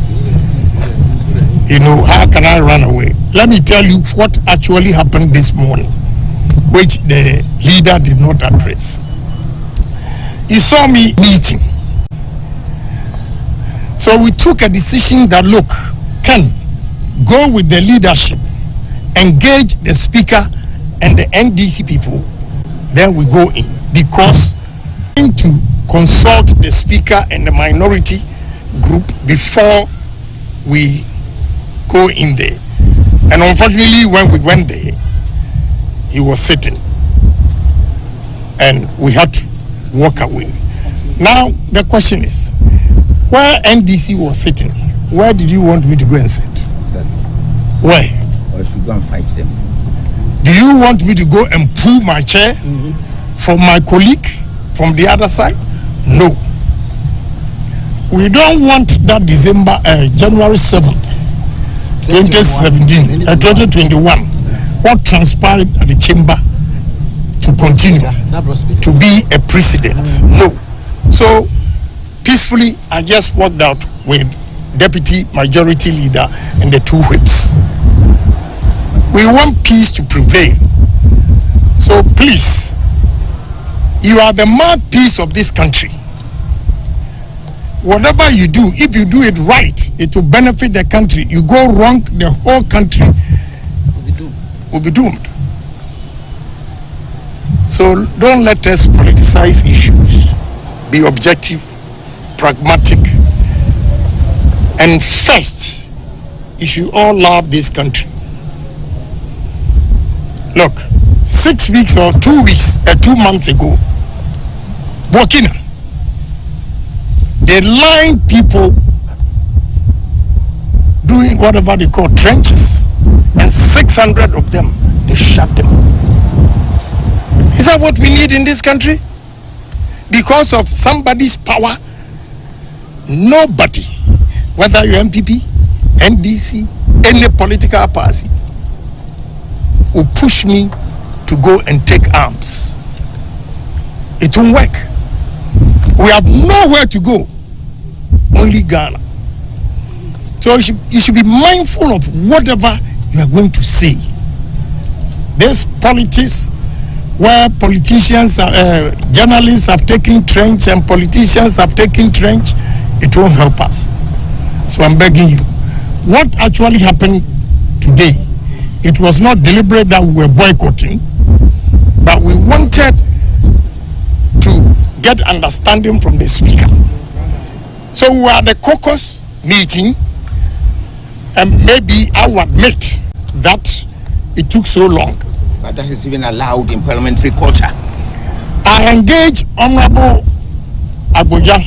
S17: You know, how can I run away? Let me tell you what actually happened this morning, which the leader did not address. He saw me meeting. So we took a decision that, look, Ken, go with the leadership, engage the speaker and the NDC people, then we go in. Because we need to consult the speaker and the minority group before we go in there. And unfortunately, when we went there, he was sitting. And we had to walk away. Now, the question is, where NDC was sitting, where did you want me to go and sit? Where?
S12: Or if you go and fight them.
S17: Do you want me to go and pull my chair from my colleague from the other side? No. We don't want that January 7th, 2021, what transpired at the chamber to continue to be a precedent. No. So, peacefully, I just walked out with Deputy Majority Leader and the two whips. We want peace to prevail. So please, you are the mouthpiece of this country. Whatever you do, if you do it right, it will benefit the country. You go wrong, the whole country will be doomed. So don't let us politicize issues. Be objective, pragmatic, and first, you should all love this country. Look, 6 weeks or 2 weeks, 2 months ago, Burkina, they lined people doing whatever they call trenches, and 600 of them, they shot them. Is that what we need in this country? Because of somebody's power, nobody, whether you're MPP, NDC, any political party, will push me to go and take arms. It won't work. We have nowhere to go, only Ghana. So you should be mindful of whatever you are going to say. This politics where politicians, journalists have taken trench and politicians have taken trench, it won't help us. So I'm begging you, what actually happened today, it was not deliberate that we were boycotting, but we wanted to get understanding from the speaker. So we were at the caucus meeting, and maybe I will admit that it took so long.
S12: But that is even allowed in parliamentary culture.
S17: I engaged Honorable Abuja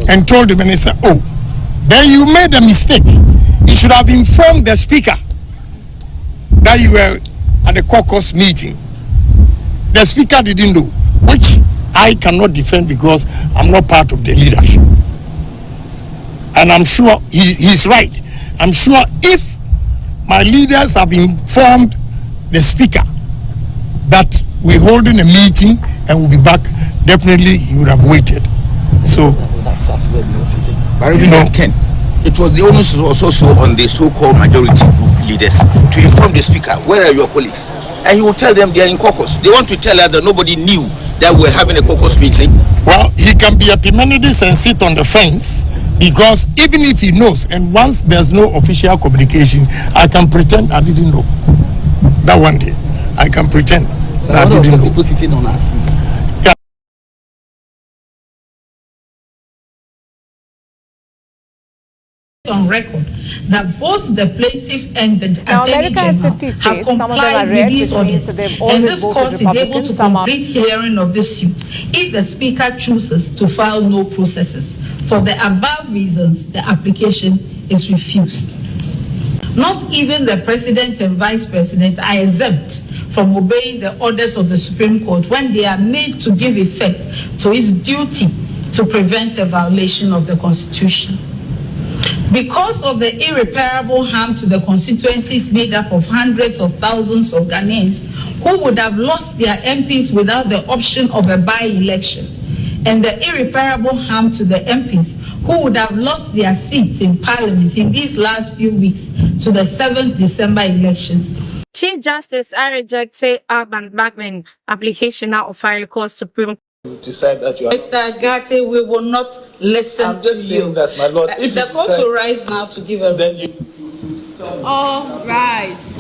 S17: and told the minister, oh, then you made a mistake. You should have informed the speaker that you were at the caucus meeting. the speaker didn't know, which I cannot defend because I'm not part of the leadership. And I'm sure he's right. I'm sure if my leaders have informed the speaker that we're holding a meeting and we'll be back, definitely he would have waited. So,
S14: Ken, it was the onus was also on the so-called majority group leaders to inform the speaker, where are your colleagues? And he will tell them they are in caucus. They want to tell us that nobody knew that we're having a caucus meeting.
S17: Well, he can be Epimenides and sit on the fence, because even if he knows, and once there's no official communication, I can pretend I didn't know. That one day, I can pretend that I didn't know.
S12: People sitting on our seats.
S18: On record that both the plaintiff and the attorney
S19: general
S18: have complied with these orders, and this court is able to complete hearing of this suit if the speaker chooses to file no processes. For the above reasons, the application is refused. Not even the president and vice president are exempt from obeying the orders of the Supreme Court when they are made to give effect to its duty to prevent a violation of the Constitution. Because of the irreparable harm to the constituencies made up of hundreds of thousands of Ghanaians who would have lost their MPs without the option of a by-election, and the irreparable harm to the MPs who would have lost their seats in Parliament in these last few weeks to the 7th December elections.
S19: Chief Justice, I reject Alban Bagman application now of file cause Supreme.
S14: Decide that you are.
S18: Mr. Agate, we will not listen
S14: I'm just
S18: to you.
S14: saying that, my lord, if
S18: the court will rise now to give a.
S14: Then you.
S19: All rise.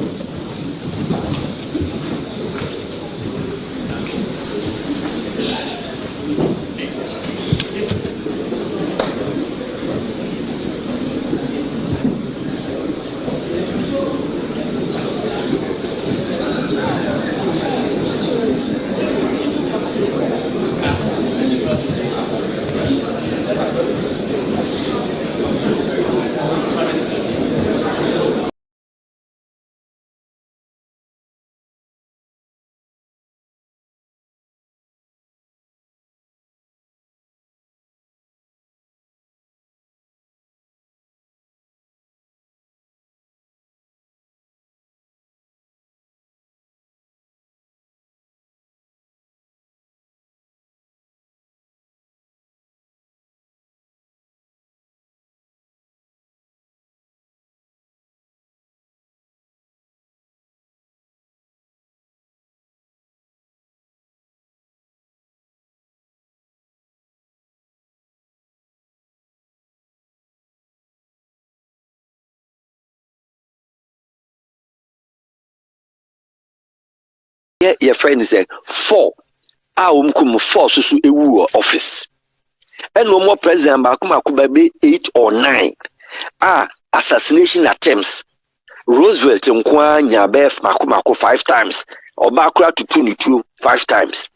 S1: Your friend said 4. Kum 4 so ewu office. And no more president baby 8 or 9. Assassination attempts. Roosevelt nkwa nyabef makumako 5 times. Obakura to 22 5 times.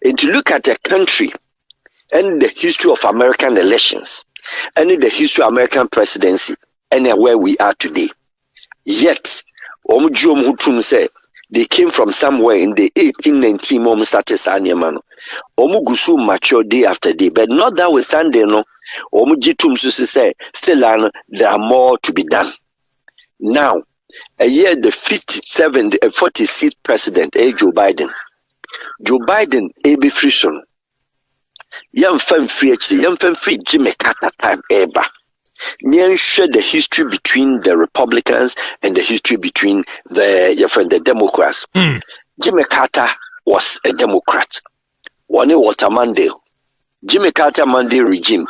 S1: And to look at a country and the history of American elections and the history of American presidency and where we are today. Yet, say they came from somewhere in the 1819 mom started Sanyamano. Omugusu mature day after day, but not that we stand there, no. Omujitum say still there are more to be done. Now, a year the 46th president, Joe Biden. Joe Biden, A.B. Frison. Young fan free Jimmy Carter time ever. Share the history between the Republicans and the history between the Democrats. Jimmy Carter was a Democrat. One Walter Mondale. Jimmy Carter Mondale regime.